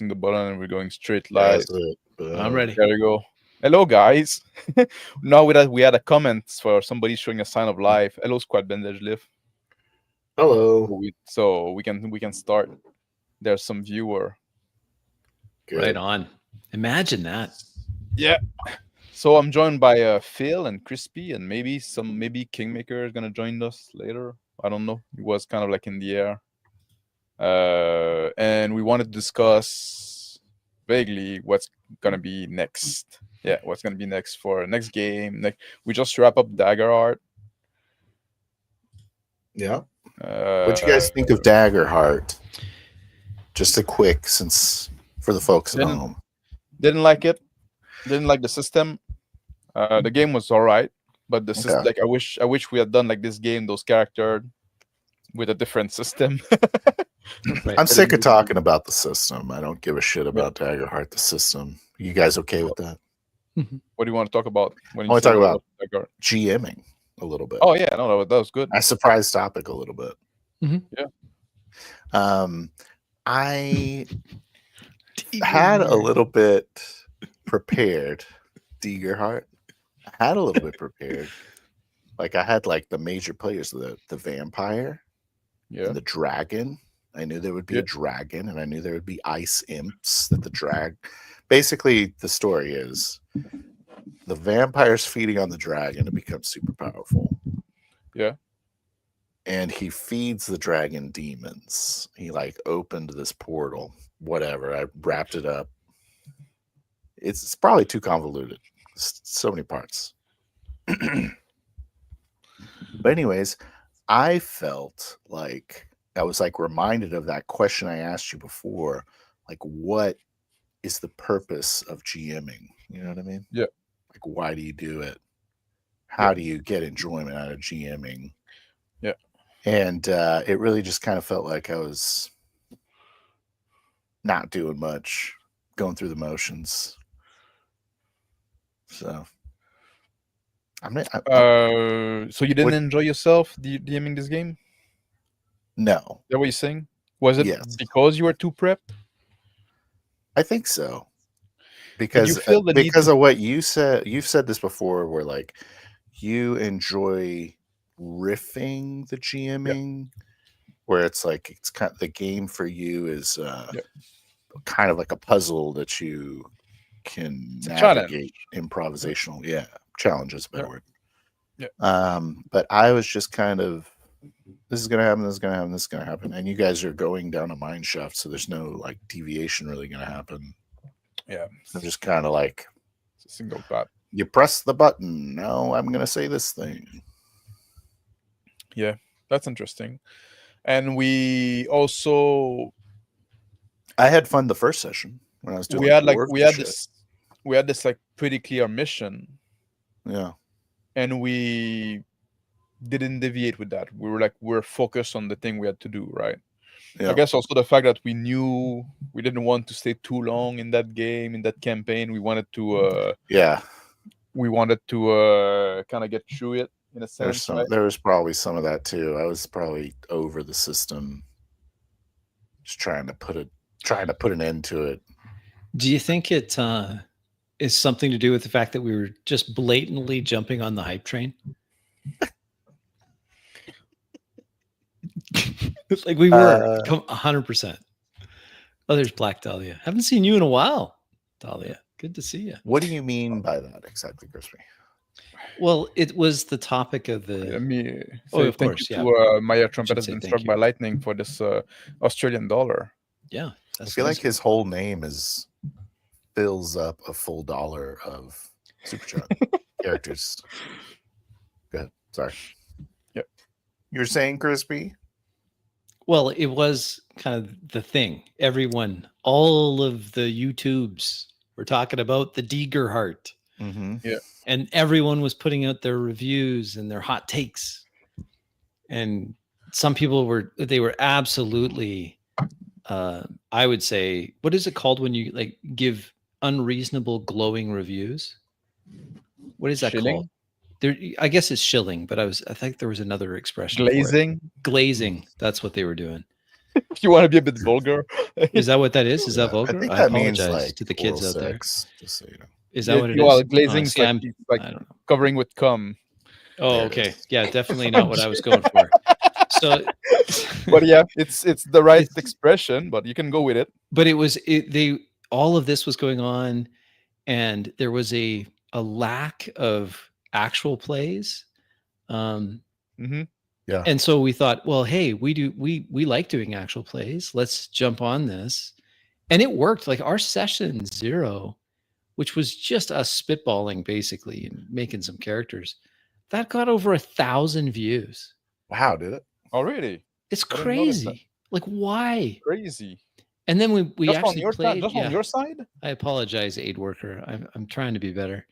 the button and we're going straight Yeah, live. that's it. I'm ready. There you go. Hello, guys. Now we had a comment for somebody showing a sign of life. Hello, Squad Bandage Live. Hello. So we can start. There's some viewer. Good. Right on. Imagine that. Yeah. So I'm joined by Phil and Crispy and maybe Kingmaker is gonna join us later. I don't know. It was kind of like in the air. And we wanted to discuss vaguely what's gonna be next. Yeah, what's gonna be next for next game. We just wrap up Dagger Art. Yeah. What'd you guys think of Daggerheart? Just a quick, since for the folks at Didn't- home. Didn't like it. Didn't like the system. The game was alright, but the system, Okay. like I wish we had done like this game, those characters with a different system. Right. I'm sick of talking about the system. I don't give a shit about Daggerheart, the system. You guys okay with that? What do you want to talk about? When I wanna say talk about- Dagger? GMing a little bit. Oh yeah, no, that was good. I surprised topic a little bit. Yeah. I had a little bit prepared. Degerheart. I had a little bit prepared. Like I had like the major players, the vampire Yeah. and the dragon. I knew there would be Yeah. a dragon, and I knew there would be ice imps that the drag. Basically, the story is the vampire's feeding on the dragon to become super powerful. Yeah. And he feeds the dragon demons. He like opened this portal. Whatever. I wrapped it up. It's probably too convoluted. So many parts. But anyways, I felt like I was like reminded of that question I asked you before. Like, what is the purpose of GMing? You know what I mean? Yeah. Like, why do you do it? How do you get enjoyment out of GMing? Yeah. And it really just kind of felt like I was not doing much, going through the motions. So, So you didn't enjoy yourself DMing this game? no, Is that what you're saying? Was it Yes. because you were too prepped? I think so. Because feel the need because to- of what you said, you've said this before, where like you enjoy riffing the GMing, where it's like it's kind of, the game for you is kind of like a puzzle that you can It's a challenge. navigate improvisational. Yeah, challenge is a better Yeah. word. Yeah. But I was just kind of, this is gonna happen, this is gonna happen, this is gonna happen, and you guys are going down a mine shaft, so there's no like deviation really gonna happen. Yeah. I'm just kind of like, It's a single thought. you press the button. Now I'm gonna say this thing. That's interesting. And we also I had fun the first session when I was doing. we had shit. this like pretty clear mission, Yeah, and we didn't deviate with that. We're focused on the thing we had to do, right? yeah. I guess also the fact that we knew we didn't want to stay too long in that game, in that campaign. We wanted to Yeah, kind of get through it in a sense, right? there was probably some of that too. I was probably over the system, just trying to put an end to it. Do you think it is something to do with the fact that we were just blatantly jumping on the hype train? Like we were 100%. Oh, there's Black Dahlia. Haven't seen you in a while, Dahlia. Good to see you. What do you mean by that exactly, Crispy? Well, it was the topic of the. Let me Oh, say of thank course, you yeah. to Maya Trumpet Should has say been thank struck you. by lightning for this Australian dollar. Yeah, I feel like his whole name is fills up a full $1 of super chat characters. Go ahead. Sorry. Yep. You're saying, Crispy? Well, it was kind of the thing. Everyone, all of the YouTubes were talking about the Degerheart. Mm-hmm. And everyone was putting out their reviews and their hot takes. And some people were absolutely I would say, what is it called when you like give unreasonable glowing reviews? What is that Shilling? called? There, I guess it's shilling, but I think there was another expression. for it. Glazing. Glazing. That's what they were doing. if you want to be a bit vulgar. Is that what that is? Is that I vulgar? think I that means apologize like to the kids oral out there. sex, just so you know. Is that what it Well, is? glazing Oh, is see, like I'm, it's like I don't know. covering with cum. Oh, There it okay. is. Yeah, definitely not what I was going for. So, But yeah, it's the right It's- expression, but you can go with it. but they all of this was going on, and there was a lack of actual plays. Hmm. And so we thought, well, hey, we like doing actual plays. Let's jump on this. And it worked. Like our session 0, which was just us spitballing basically and making some characters, that got over 1,000 views. Wow, did it? Already It's I didn't notice that. crazy. Like why? Crazy. And then we Just on actually your played. just on your side. I apologize, aid worker. I'm trying to be better.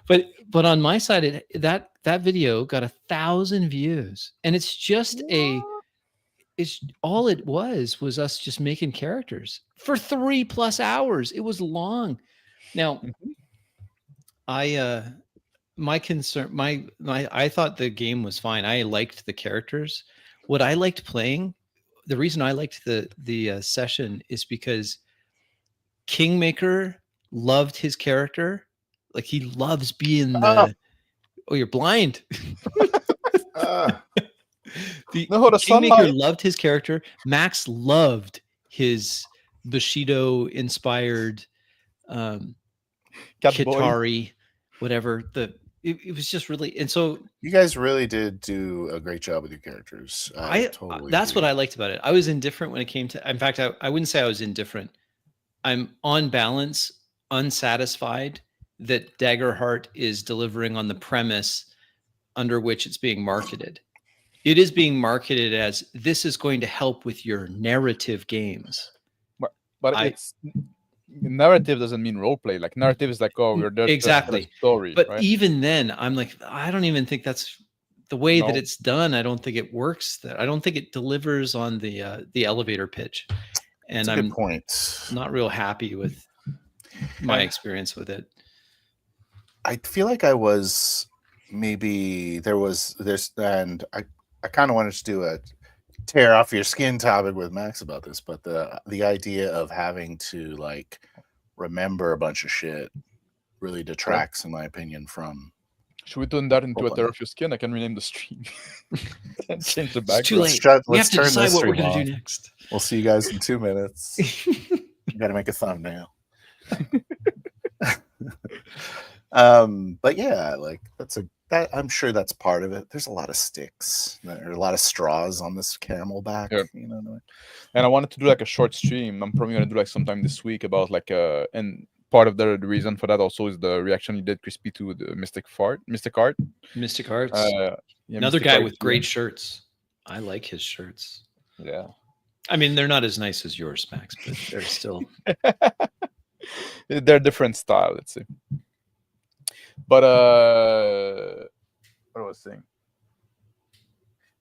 but on my side, that video got 1,000 views, and it's just it's all it was us just making characters for 3+ hours. It was long. Now, Mhm. my concern, I thought the game was fine. I liked the characters. What I liked playing, the reason I liked the session is because Kingmaker loved his character. Like he loves being the. Oh, you're blind. The No, the Kingmaker sunlight. loved his character. Max loved his Bushido inspired Cat boy. Kitari, whatever. It was just really, and so You guys really did do a great job with your characters. I totally that's what agree. I liked about it. I was indifferent when it came to, in fact, I wouldn't say I was indifferent. I'm on balance unsatisfied that Daggerheart is delivering on the premise under which it's being marketed. It is being marketed as this is going to help with your narrative games. But it's narrative doesn't mean role play. Like narrative is like, oh, we're there to tell a story. But right? even then, I'm like, I don't even think that's the way that No. it's done. I don't think it works. I don't think it delivers on the elevator pitch. And That's a I'm good point. not real happy with my experience with it. I feel like I was maybe and I kind of wanted to do a tear off your skin topic with Max about this, but the idea of having to like remember a bunch of shit really detracts, in my opinion, from. Should we turn that into a tear off your skin? I can rename the stream and change the background. It's too late. We have to decide what we're going to do next. We'll see you guys in 2 minutes. You got to make a thumbnail. But yeah, like I'm sure that's part of it. There's a lot of sticks. There are a lot of straws on this caramel back. Yeah. You know. And I wanted to do like a short stream. I'm probably gonna do like sometime this week about like and part of the reason for that also is the reaction you did, Crispy, to the Mystic Art. Mystic Arts. Yeah, Another Mystic guy Art with great shirts. I like his shirts. Yeah. I mean, they're not as nice as yours, Max, but they're still. They're different style, let's say. But what I was saying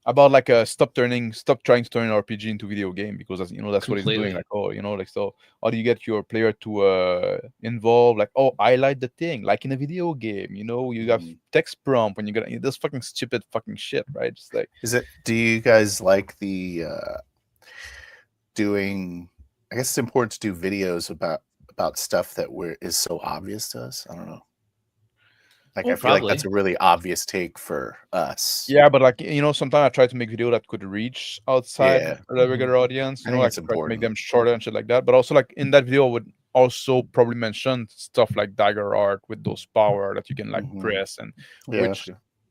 about like stop trying to turn an RPG into video game, because that's what it's doing. Like, oh, like, so how do you get your player to involve? Like, oh, highlight the thing like in a video game. You have text prompt when you get this fucking stupid fucking shit, right? Just like, do you guys like the doing? I guess it's important to do videos about stuff that is so obvious to us. I don't know. Like, I feel like that's a really obvious take for us. Yeah, but like, sometimes I try to make video that could reach outside the regular audience. Like it's try to important. make them shorter and shit like that. But also, like in that video, I would also probably mention stuff like Daggerheart with those power that you can like press, and which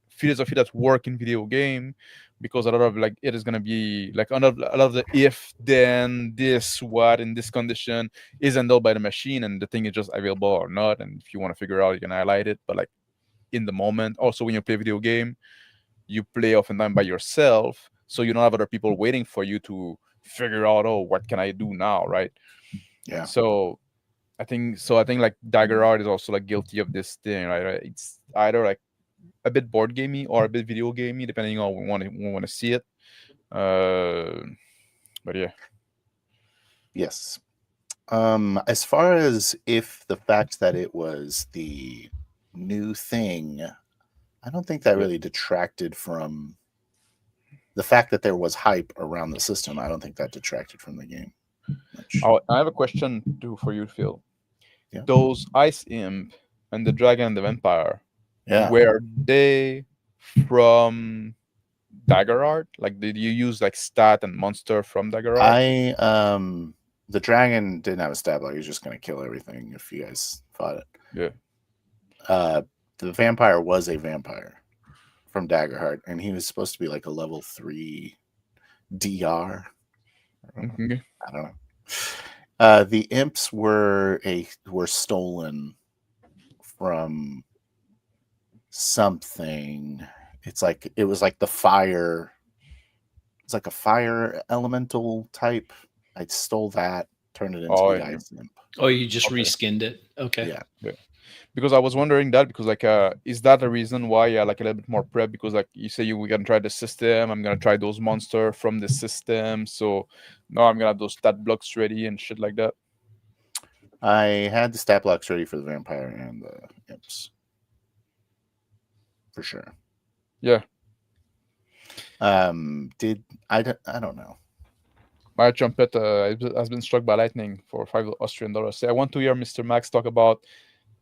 philosophy that work in video game, because a lot of like it is gonna be like a lot of the if then this what in this condition is handled by the machine, and the thing is just available or not. And if you want to figure out, you can highlight it. But like, in the moment, also when you play video game, you play oftentimes by yourself, so you don't have other people waiting for you to figure out, oh, what can I do now, right? Yeah. So I think like Daggerheart is also like guilty of this thing, right? It's either like a bit board gamey or a bit video gamey, depending on we want to see it. But yeah. Yes. As far as if the fact that it was the new thing, I don't think that really detracted from the fact that there was hype around the system, I don't think that detracted from the game much. I have a question too for you, Phil. Yeah. Those Ice Imp and the Dragon and the Vampire, Yeah. were they from Dagger Art? Like, did you use like stat and monster from Dagger Art? The dragon didn't have a stat block. He was just going to kill everything if you guys fought it. Yeah. The vampire was a vampire from Daggerheart, and he was supposed to be like a level 3 DR. Okay. I don't know. The imps were stolen from something. It was like the fire. It's like a fire elemental type. I stole that, turned it into the ice imp. Oh, you just reskinned it. Okay. Yeah. Because I was wondering that, because like is that a reason why like a little bit more prep? Because like you say we're gonna try the system, I'm gonna try those monsters from the system, so now I'm gonna have those stat blocks ready and shit like that. I had the stat blocks ready for the vampire and the imps. For sure. Yeah. I don't know. My trumpet has been struck by lightning for $5 Say, I want to hear Mr. Max talk about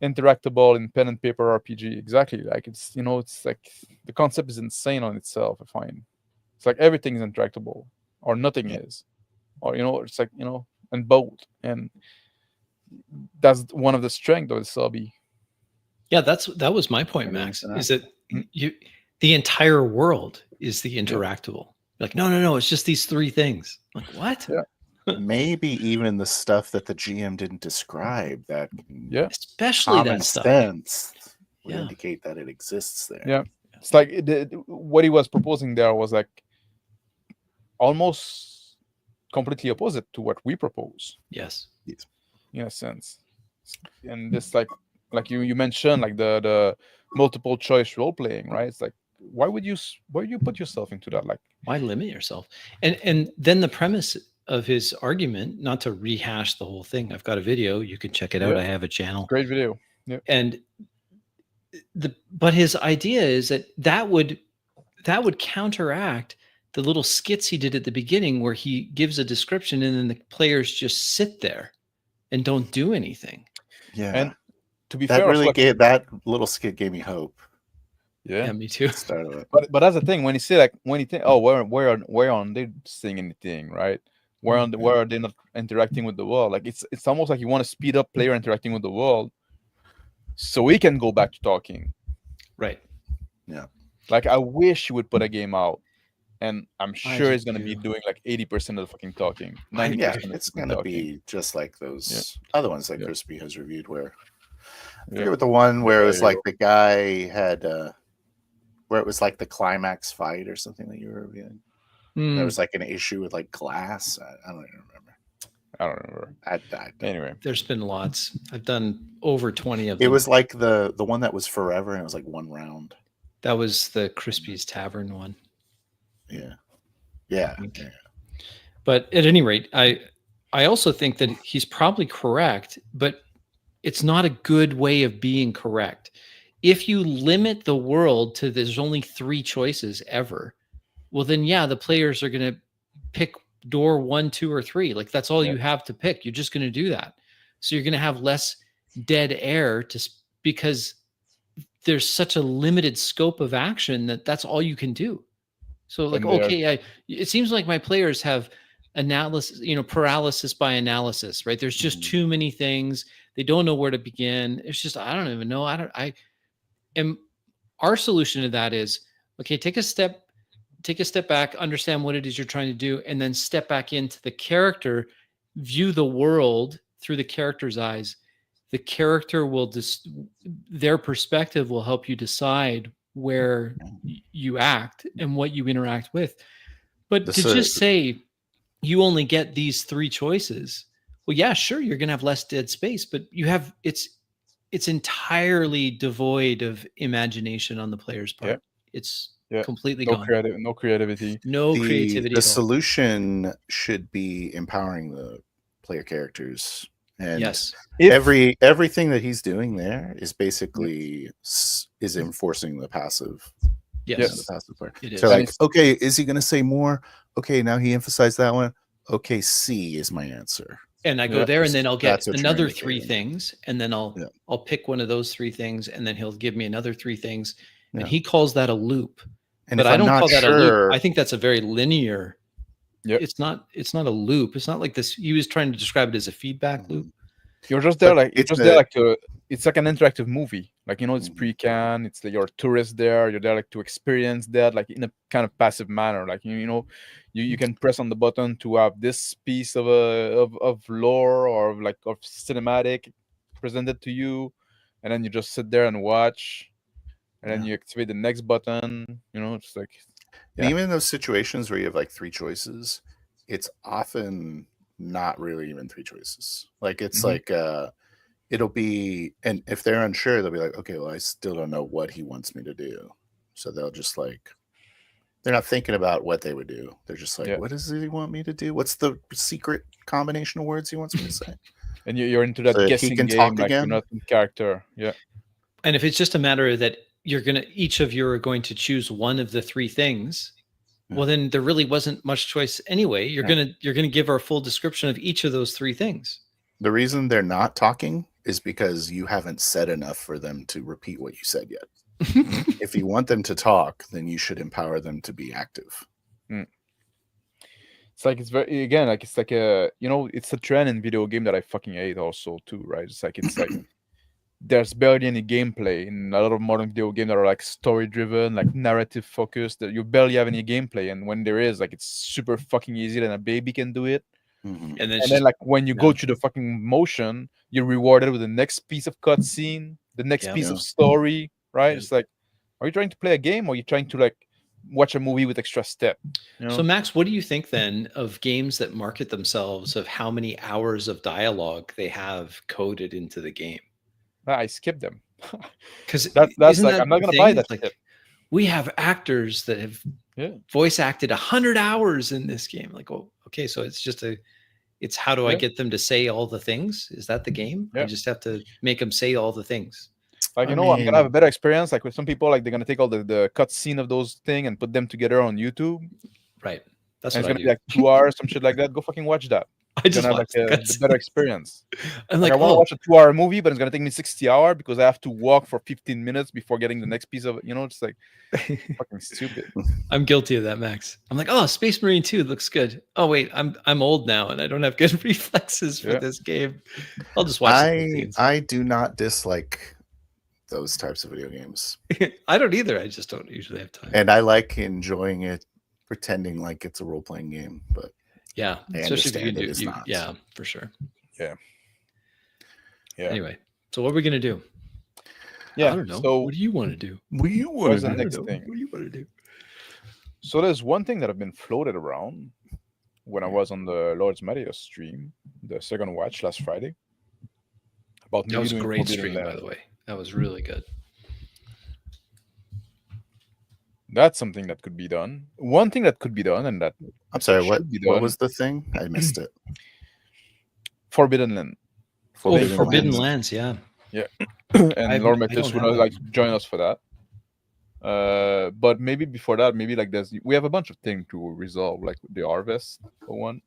interactable in pen and paper RPG. Exactly. Like it's like the concept is insane on itself. I find it's like everything is interactable or nothing is, or it's like and both, and that's one of the strengths of the hobby. Yeah, that was my point, Max. Is that the entire world is the interactable? Like, no, it's just these 3 things. Like, what? Yeah. Maybe even the stuff that the GM didn't describe, that especially that stuff, sense would indicate that it exists there. Yeah, it's like what he was proposing there was like almost completely opposite to what we propose. Yes. In a sense, and this like you mentioned, like the multiple choice role playing, right? It's like why would you put yourself into that? Like, why limit yourself? And then the premise of his argument, not to rehash the whole thing, I've got a video, you can check it out. I have a channel. Great video. Yeah. And but his idea is that would counteract the little skits he did at the beginning where he gives a description and then the players just sit there and don't do anything. Yeah. And to be fair, that little skit gave me hope. Yeah, me too. But that's the thing, when you say where aren't they saying anything, right? Where are they not interacting with the world? Like it's almost like you want to speed up player interacting with the world so we can go back to talking. Right. Yeah. Like I wish you would put a game out, and I'm sure it's gonna be doing like 80% of the fucking talking. 90%. Yeah, it's gonna be just like those other ones that Crispy has reviewed, where I forget what the one where it was like the guy had where it was like the climax fight or something that you were reviewing. There was like an issue with like glass. I don't even remember. I don't remember. Anyway, there's been lots. I've done over 20 of them. It was like the one that was forever, and it was like 1 round. That was the Crispy's Tavern one. Yeah. But at any rate, I also think that he's probably correct, but it's not a good way of being correct. If you limit the world to there's only 3 choices ever, well then the players are going to pick door 1, 2, or 3. Like that's all you have to pick. You're just going to do that. So you're going to have less dead air because there's such a limited scope of action that's all you can do. So like, it seems like my players have analysis, paralysis by analysis, right? There's just too many things. They don't know where to begin. It's just, I don't even know. And our solution to that is, okay, take a step back, understand what it is you're trying to do, and then step back into the character, view the world through the character's eyes. The character their perspective will help you decide where you act and what you interact with. But to just say you only get these 3 choices, well, yeah, sure, you're going to have less dead space, but it's entirely devoid of imagination on the player's part. It's completely gone. No creativity. No creativity. The solution should be empowering the player characters. And everything that he's doing there is basically is enforcing the passive Yes, the passive player. it is. So like, okay, is he going to say more? Okay, now he emphasized that one. Okay, C is my answer. And I go there, and then I'll get another 3 things, and then I'll pick one of those 3 things, and then he'll give me another 3 things, and he calls that a loop. And but I don't call that a loop. I think that's a very linear. Yeah, it's not a loop. It's not like this. He was trying to describe it as a feedback loop. You're just there, like it's like an interactive movie. Like, you know, it's pre-can. It's like you're a tourist there. You're there like to experience that, like in a kind of passive manner. Like you can press on the button to have this piece of lore or like of cinematic presented to you, and then you just sit there and watch, and then you activate the next button. You know, it's like. And even in those situations where you have like 3 choices, it's often not really even 3 choices. Like it's like it'll be, and if they're unsure, they'll be like, okay, well, I still don't know what he wants me to do. So they'll just like, they're not thinking about what they would do. They're just like, what does he want me to do? What's the secret combination of words he wants me to say? And you're into that guessing game, like you're not in character. Yeah. And if it's just a matter that each of you are going to choose one of the 3 things, well, then there really wasn't much choice anyway. You're gonna give our full description of each of those 3 things. The reason they're not talking is because you haven't said enough for them to repeat what you said yet. If you want them to talk, then you should empower them to be active. It's like, it's very, again, like it's like it's a trend in video game that I fucking hate also too, right? It's like there's barely any gameplay in a lot of modern video games that are like story driven, like narrative focused, that you barely have any gameplay. And when there is, like, it's super fucking easy, then a baby can do it. And then like when you go through the fucking motion, you're rewarded with the next piece of cutscene, the next piece of story, right? It's like, are you trying to play a game, or are you trying to like watch a movie with extra step? You know? So Max, what do you think then of games that market themselves of how many hours of dialogue they have coded into the game? I skip them because that's like, I'm not gonna buy that. Like, we have actors that have voice acted 100 hours in this game. Like, oh, okay, so it's just it's how do I get them to say all the things? Is that the game? I just have to make them say all the things. Like, I'm gonna have a better experience. Like with some people, like they're gonna take all the cut scene of those things and put them together on YouTube. Right. That's and what it's gonna be like 2 hours, some shit like that. Go fucking watch that. I just have like the better experience. I'm like, I want to watch a 2-hour movie, but it's gonna take me 60 hours because I have to walk for 15 minutes before getting the next piece of it. You know, it's like fucking stupid. I'm guilty of that, Max. I'm like, oh, Space Marine 2 looks good. Oh wait, I'm old now and I don't have good reflexes for this game. I'll just watch it. I do not dislike those types of video games. I don't either. I just don't usually have time. And I like enjoying it, pretending like it's a role-playing game, but yeah, especially if you do. Yeah, for sure. Yeah. Anyway, so what are we gonna do? Yeah, I don't know. So what do you want to do? What do you want to do? Next thing? What do you want to do? So there's one thing that have been floated around when I was on the Lord's Mario stream, the second watch last Friday. About that was a great stream, by the way. That was really good. That's something that could be done. One thing that could be done, and that I'm sorry, what was the thing? I missed it. Forbidden Land. Forbidden Lands, yeah. Yeah. And Lord Metis would like join us for that. But maybe before that, maybe like we have a bunch of things to resolve, like the harvest for one.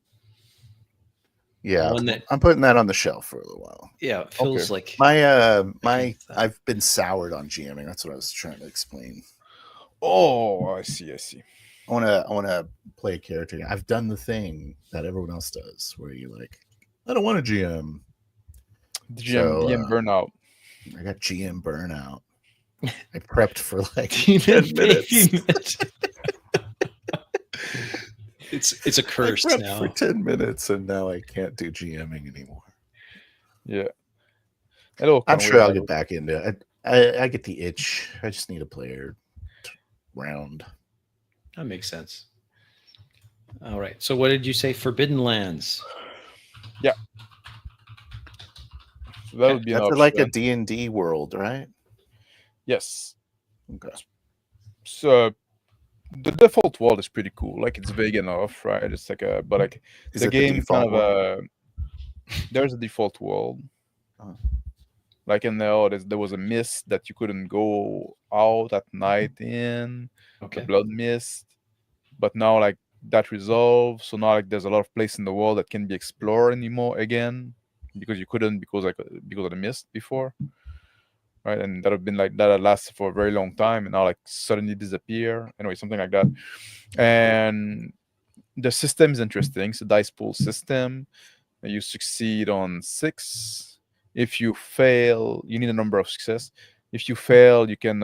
Yeah, I'm putting that on the shelf for a little while. Yeah, it feels like I've been soured on GMing. That's what I was trying to explain. Oh, I see. I wanna play a character. I've done the thing that everyone else does, where you like, I don't want a GM. GM burnout. I got GM burnout. I prepped for like 10 minutes. It's a curse now. For 10 minutes, and now I can't do GMing anymore. Yeah, I'm sure I'll get back into it. I get the itch. I just need a player round. That makes sense. All right. So what did you say? Forbidden Lands. Yeah. So that would be like a D&D world, right? Yes. Okay. So the default world is pretty cool. Like it's vague enough, right? It's like but like the game kind of there's a default world. Like in there was a mist that you couldn't go out at night in, the blood mist. But now like that resolved, so now like there's a lot of places in the world that can be explored anymore again because you couldn't because of the mist before, right? And that have been like that had lasted for a very long time, and now like suddenly disappear. Anyway, something like that. And the system is interesting. It's a dice pool system. You succeed on 6. If you fail, you need a number of success. If you fail, you can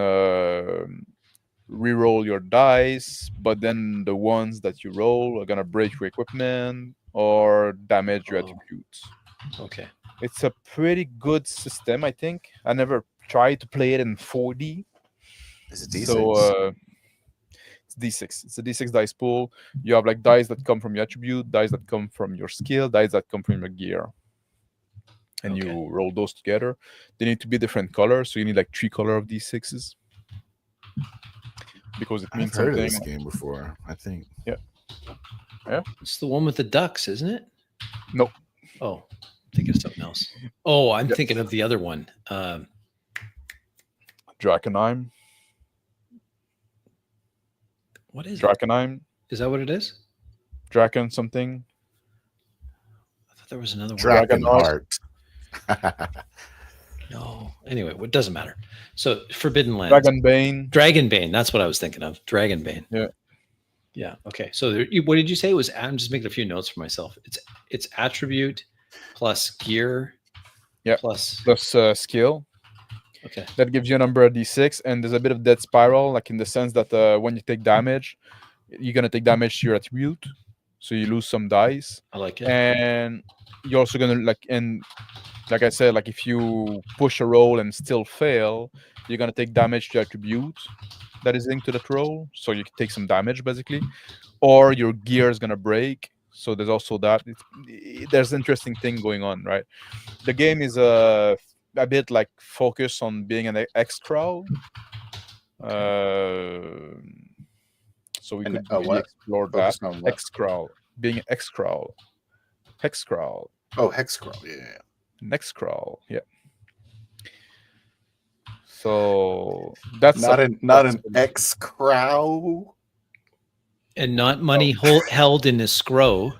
re-roll your dice, but then the ones that you roll are gonna break your equipment or damage your attributes. Okay. It's a pretty good system, I think. I never tried to play it in 4D. Is it D6? So it's D6. It's a D6 dice pool. You have like dice that come from your attribute, dice that come from your skill, dice that come from your gear. And you roll those together. They need to be different colors, so you need like 3 color of D6s. Because it means I've heard something. of this game before, I think. Yeah. It's the one with the ducks, isn't it? No. Oh, I'm thinking of something else. Oh, I'm thinking of the other one. Drakenheim. What is Drakenheim? it? Is that what it is? Draken something. I thought there was another one. Drakenheart. No. Anyway, it doesn't matter. So Forbidden Lands. Dragonbane. That's what I was thinking of. Dragonbane. Yeah. Yeah. Okay. So what did you say? It was? I'm just making a few notes for myself. It's attribute plus gear. Yeah. Plus skill. Okay. That gives you a number of D6, and there's a bit of dead spiral, like in the sense that when you take damage, you're gonna take damage to your attribute, so you lose some dice. I like it. And you're also gonna like I said, like if you push a roll and still fail, you're gonna take damage to your attribute that is linked to that roll, so you can take some damage basically, or your gear is gonna break. So there's also that. There's an interesting thing going on, right? The game is a bit like focused on being an X crawl. So we could really explore that. X crawl, being an X crawl, hex crawl. Oh, hex crawl, yeah. Next crawl, yeah. So that's not an X crawl, and not money held in escrow.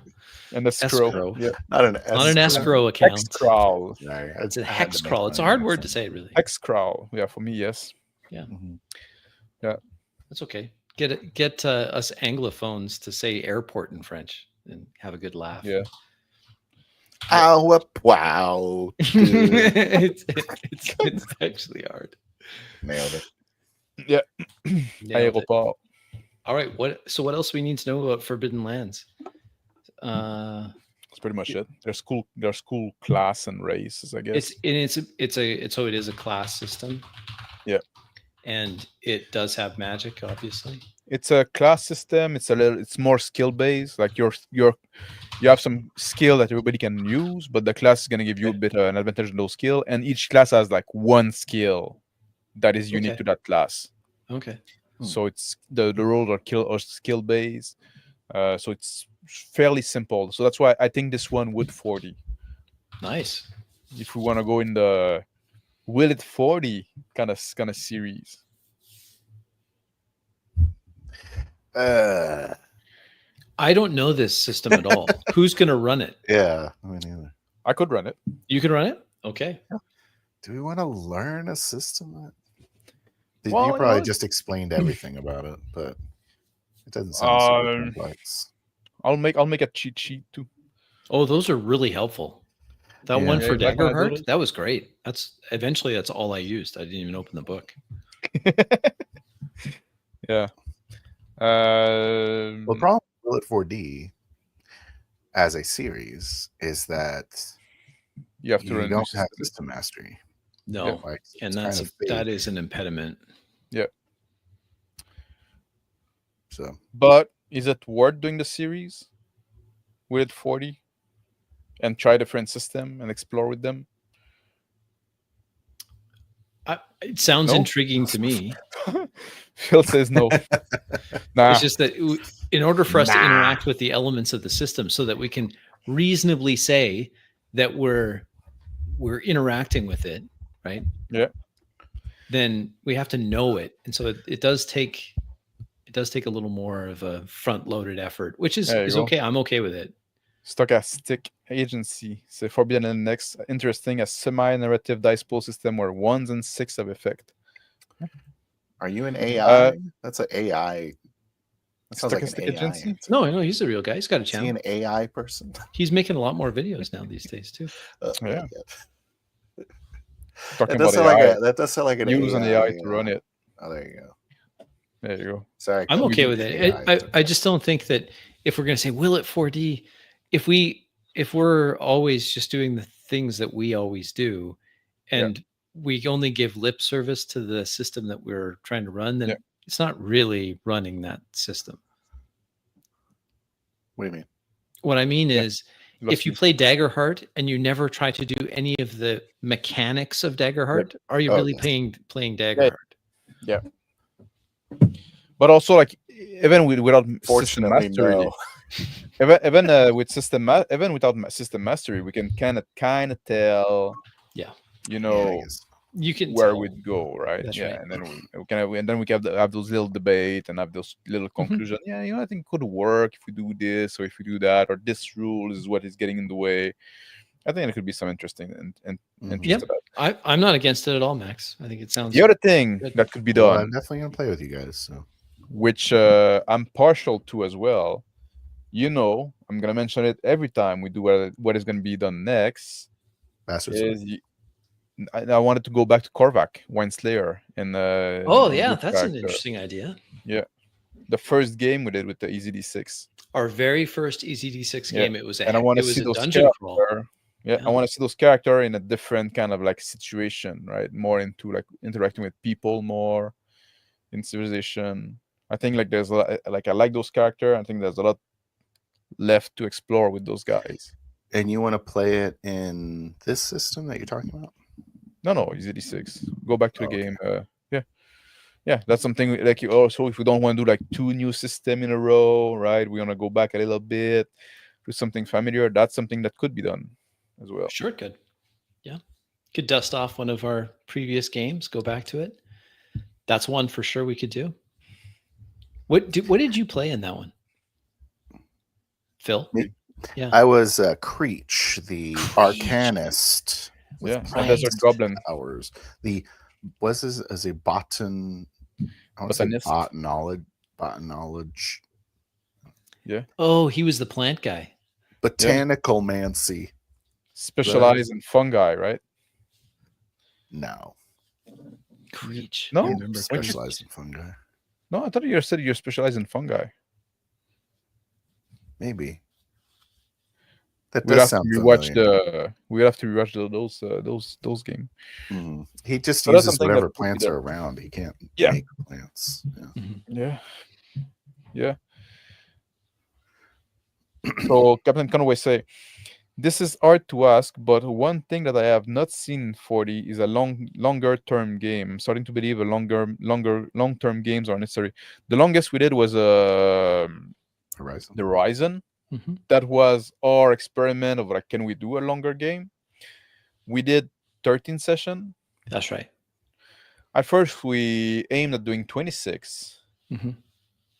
And escrow, yeah. Not an escrow account. Hex crawl. It's a hex crawl. It's a hard word to say, really. Hex crawl, yeah. For me, yes. Yeah. Mm-hmm. Yeah. That's okay. Get us Anglophones to say airport in French and have a good laugh. Yeah. Ow, wow. it's actually hard. Nailed it. Yeah. Aéroport. All right. So what else we need to know about Forbidden Lands? That's pretty much it. There's cool class and races, I guess. So it is a class system. Yeah. And it does have magic, obviously. It's a class system. It's more skill based. Like you have some skill that everybody can use, but the class is gonna give you a bit of an advantage in those skill. And each class has like one skill that is unique to that class. Okay. So it's the roles are skill based. So it's fairly simple. So that's why I think this one would 40. Nice. If we want to go in the will it 40 kind of series. I don't know this system at all. Who's gonna run it? Yeah, me neither. I could run it. You can run it? Okay. Do we want to learn a system? You probably just explained everything about it, but it doesn't sound super complex. I'll make a cheat sheet too. Oh, those are really helpful. That one for Daggerheart, that was great. That's all I used. I didn't even open the book. Yeah. Well, the problem with 4D as a series is that you don't have system mastery. No, and that is an impediment. Yeah. So, but is it worth doing the series with 40 and try different system and explore with them? It sounds intriguing to me. Phil says no. It's just that in order for us to interact with the elements of the system so that we can reasonably say that we're interacting with it, right? Yeah. Then we have to know it, and so it does take a little more of a front-loaded effort, which is okay. I'm okay with it. Stochastic agency. So Forbidden and next interesting a semi-narrative dice pool system where 1s and 6 have effect. Are you an AI? That's an AI. That sounds like an AI. Agency? No, I know he's a real guy. He's got a channel. Is he an AI person? He's making a lot more videos now these days too. Yeah. That does sound like that does sound like an use an AI to run it. Oh, there you go. There you go. Sorry, I'm okay with it. I just don't think that if we're going to say, will it 4D, if we're always just doing the things that we always do, and we only give lip service to the system that we're trying to run, then it's not really running that system. What do you mean? What I mean is, if you play Daggerheart and you never try to do any of the mechanics of Daggerheart, are you really playing Daggerheart? Yeah. But also, like, even without system mastery, no. even with even without system mastery, we can kind of tell. Yeah. You know. You can where tell. we'd go, right? That's yeah, right. and then we have those little debate and have those little conclusion. Yeah, I think it could work if we do this or if we do that, or this rule is what is getting in the way. I think it could be some interesting and interesting. I'm not against it at all, Max. I think it sounds. The other thing that could be done. Well, I'm definitely gonna play with you guys. So. Which I'm partial to as well. I'm gonna mention it every time we do what is gonna be done next. I wanted to go back to Korvac, Wineslayer, and that's an interesting idea. Yeah, the first game we did with the EZD6. Our very first EZD6 game. It was and I want to see those dungeon crawl. I want to see those characters in a different kind of like situation, right? More into like interacting with people more in Civilization. I think like there's a lot, like I like those characters. I think there's a lot left to explore with those guys. And you want to play it in this system that you're talking about? No, EZD6. Go back to the game. Yeah, that's something like also if we don't want to do like 2 new systems in a row, right? We want to go back a little bit to something familiar. That's something that could be done as well. Sure, it could. Yeah, could dust off one of our previous games, go back to it. That's one for sure we could do. What did you play in that one, Phil? Me? Yeah, I was Creech, the Arcanist. Desert Goblin. Powers. Was this as a botanist? Botanology. Yeah. Oh, he was the plant guy. Botanical mancy. Specialize in fungi, right? No. Creech. No, specialize in fungi. No, I thought you said you're specialized in fungi. Maybe. That we'll does have sound to rewatch we'll have to rewatch those games. Mm. He just uses whatever plants are around. He can't make plants. Yeah. So Captain Conway say, this is hard to ask, but one thing that I have not seen in 40 is a longer term game. I'm starting to believe long term games are necessary. The longest we did was Horizon. The Horizon. Mm-hmm. That was our experiment of like, can we do a longer game? We did 13 sessions. That's right. At first, we aimed at doing 26. Mm-hmm.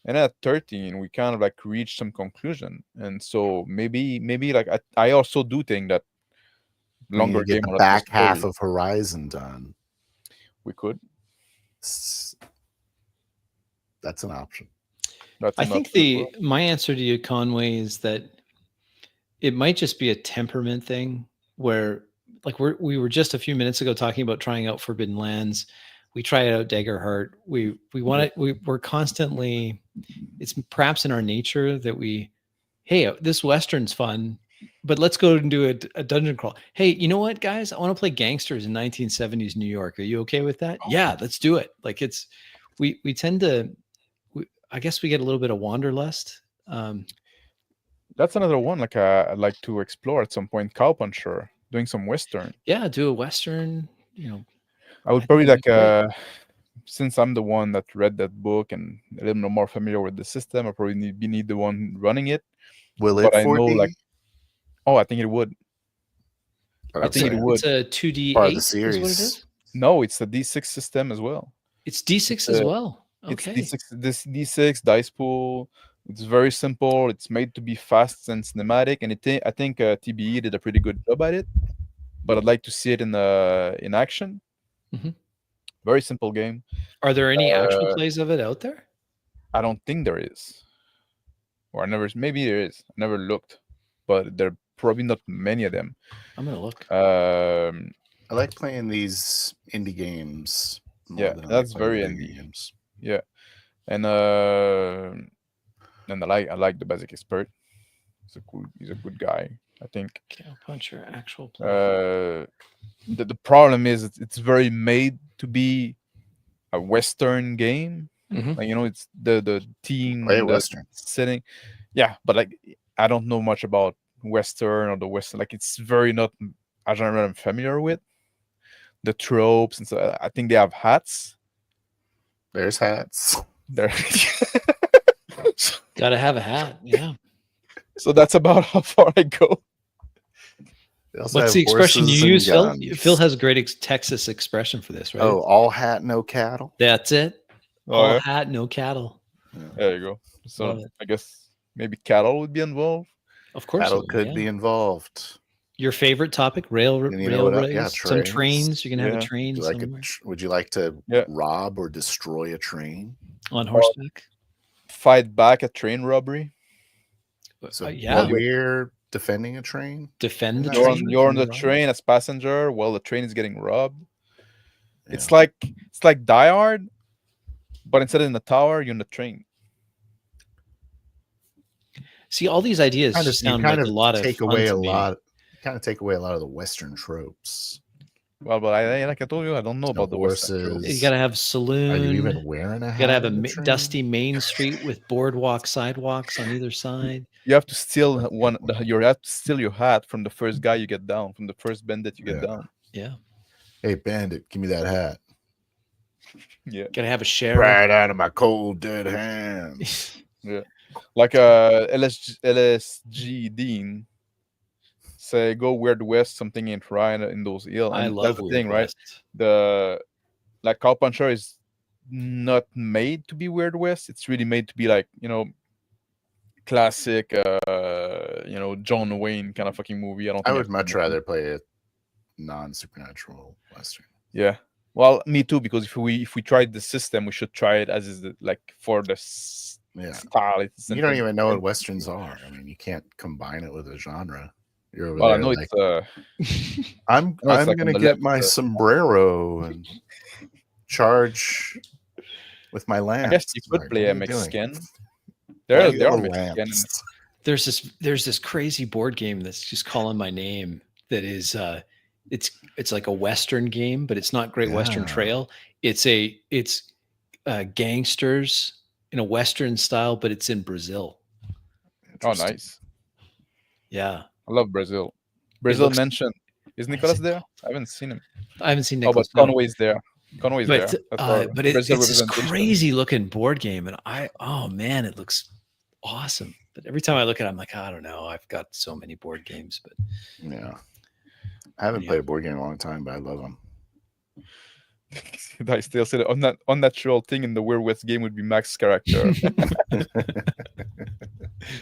And at 13, we kind of like reached some conclusion. And so maybe like I also do think that longer game. The back half of Horizon done. We could. That's an option. I think my answer to you, Conway, is that it might just be a temperament thing where like we were just a few minutes ago talking about trying out Forbidden Lands. We tried out Daggerheart. We want it. We're constantly, it's perhaps in our nature that hey, this Western's fun, but let's go and do a dungeon crawl. Hey, you know what, guys? I want to play gangsters in 1970s New York. Are you okay with that? Yeah, let's do it. Like we tend to, I guess we get a little bit of wanderlust. That's another one. Like I'd like to explore at some point. Cowpuncher, doing some Western. Yeah, do a Western. I would probably like since I'm the one that read that book and a little more familiar with the system, I probably need the one running it. Will it? I know like, I think it would. I think it would. It's a 2D8 part of the series. Is what it is? No, it's a D6 system as well. It's D6 as well. Okay. It's D6 dice pool. It's very simple. It's made to be fast and cinematic, and I think TBE did a pretty good job at it. But I'd like to see it in action. Mhm. Very simple game. Are there any actual plays of it out there? I don't think there is, or maybe there is. I never looked, but there are probably not many of them. I'm gonna look. I like playing these indie games. Yeah, that's very indie games. Yeah, and I like the Basic Expert. He's a good guy, I think. Cow Puncher actual play. The problem is it's very made to be a Western game. Mhm. Like, it's the team Western setting. Yeah, but like I don't know much about Western or the Western. Like it's very not a genre I'm familiar with. The tropes, and so I think they have hats. There's hats. There. Gotta have a hat. Yeah. So that's about how far I go. What's the expression you use, Phil? Phil has a great Texas expression for this, right? Oh, all hat, no cattle. That's it. Oh, all yeah? hat, no cattle. There you go. So I guess maybe cattle would be involved. Of course, cattle could be involved. Your favorite topic, railroads, some trains. You can have a train. Would you like to rob or destroy a train on horseback? Fight back a train robbery. So we're defending a train. Defend the train. You're on the train as passenger while the train is getting robbed. Yeah. It's like Die Hard, but instead of in the tower, you're in the train. See, all these ideas sound like a lot of fun to me. Kind of take away a lot of the Western tropes. Well, but like I told you, I don't know about the horses. You gotta have saloon. Are you even wearing a hat? You gotta have a dusty main street with boardwalk sidewalks on either side. You have to steal your hat from the first guy you get down, from the first bandit you get down. Yeah. Hey, bandit, give me that hat. Yeah. Gotta have a sheriff. Right out of my cold dead hands. Yeah. Like LSG Dean say, go Weird West, something ain't right in those hills. I love the thing, right? Cow Puncher is not made to be Weird West. It's really made to be like, classic John Wayne kind of fucking movie. I would much rather play a non-supernatural Western. Yeah. Well, me too, because if we tried the system, we should try it as is for the style. You don't even know what Westerns are. I mean, you can't combine it with a genre. You're over well, there I know like, it's I'm gonna get my sombrero and charge with my lance. I guess you could play a Mexican. There are Mexican. There's this crazy board game that's just calling my name. That is, it's like a Western game, but it's not Great Western Trail. It's gangsters in a Western style, but it's in Brazil. Oh, nice. Yeah. I love Brazil. Brazil mentioned. Is Nicholas there? I haven't seen him. I haven't seen Nicholas. But Conway's there. Conway's there. But it's this crazy looking board game, and man, it looks awesome. But every time I look at it, I'm like, I don't know. I've got so many board games, but yeah, I haven't played a board game in a long time, but I love them. I still say that unnatural thing in the Weird West game would be Max's character.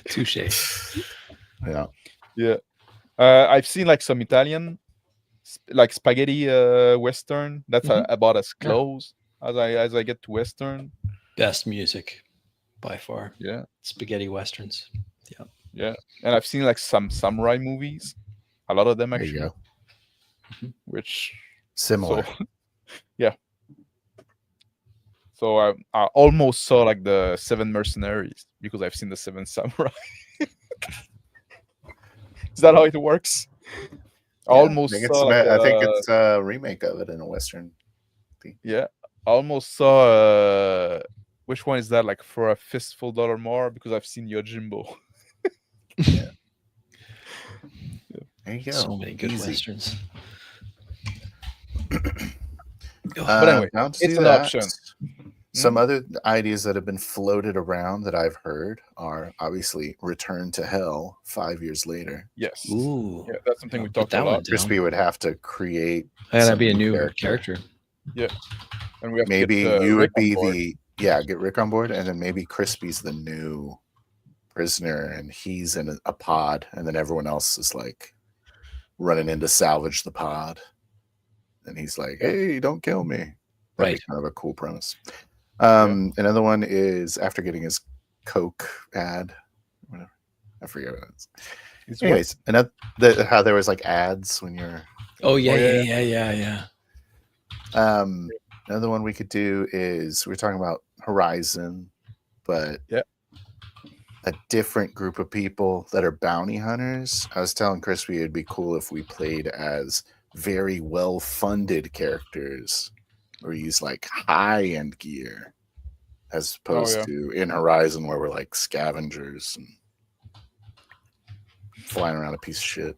Touche. Yeah. Yeah. I've seen like some Italian, like spaghetti Western. That's about as close as I get to Western. Best music by far. Yeah. Spaghetti Westerns. Yeah. Yeah. And I've seen like some samurai movies. A lot of them actually. There you go. Which similar. Yeah. So I almost saw like the 7 Mercenaries because I've seen the 7 Samurai. Is that how it works? Almost. I think it's a remake of it in a Western. Yeah, almost saw. Which one is that? Like For a Fistful $1 More, because I've seen Yojimbo. Yeah. There you go. So many good Westerns. But anyway, it's an option. Some other ideas that have been floated around that I've heard are obviously Return to Hell 5 years later. Yes. Ooh. Yeah, that's something we talked about. Crispy would have to create. That'd be a new character. And we have maybe to get, you would Rick on be board. get Rick on board, and then maybe Crispy's the new prisoner, and he's in a pod, and then everyone else is like running in to salvage the pod, and he's like, "Hey, don't kill me." That'd Right. be kind of a cool premise. Another one is after getting his Coke ad, whatever. I forget what it is. It's Anyways, and how there was like ads when you're. Oh yeah. Another one we could do is we're talking about Horizon, but a different group of people that are bounty hunters. I was telling Crispy it'd be cool if we played as very well-funded characters or use like high-end gear as opposed to in Horizon where we're like scavengers and flying around a piece of shit.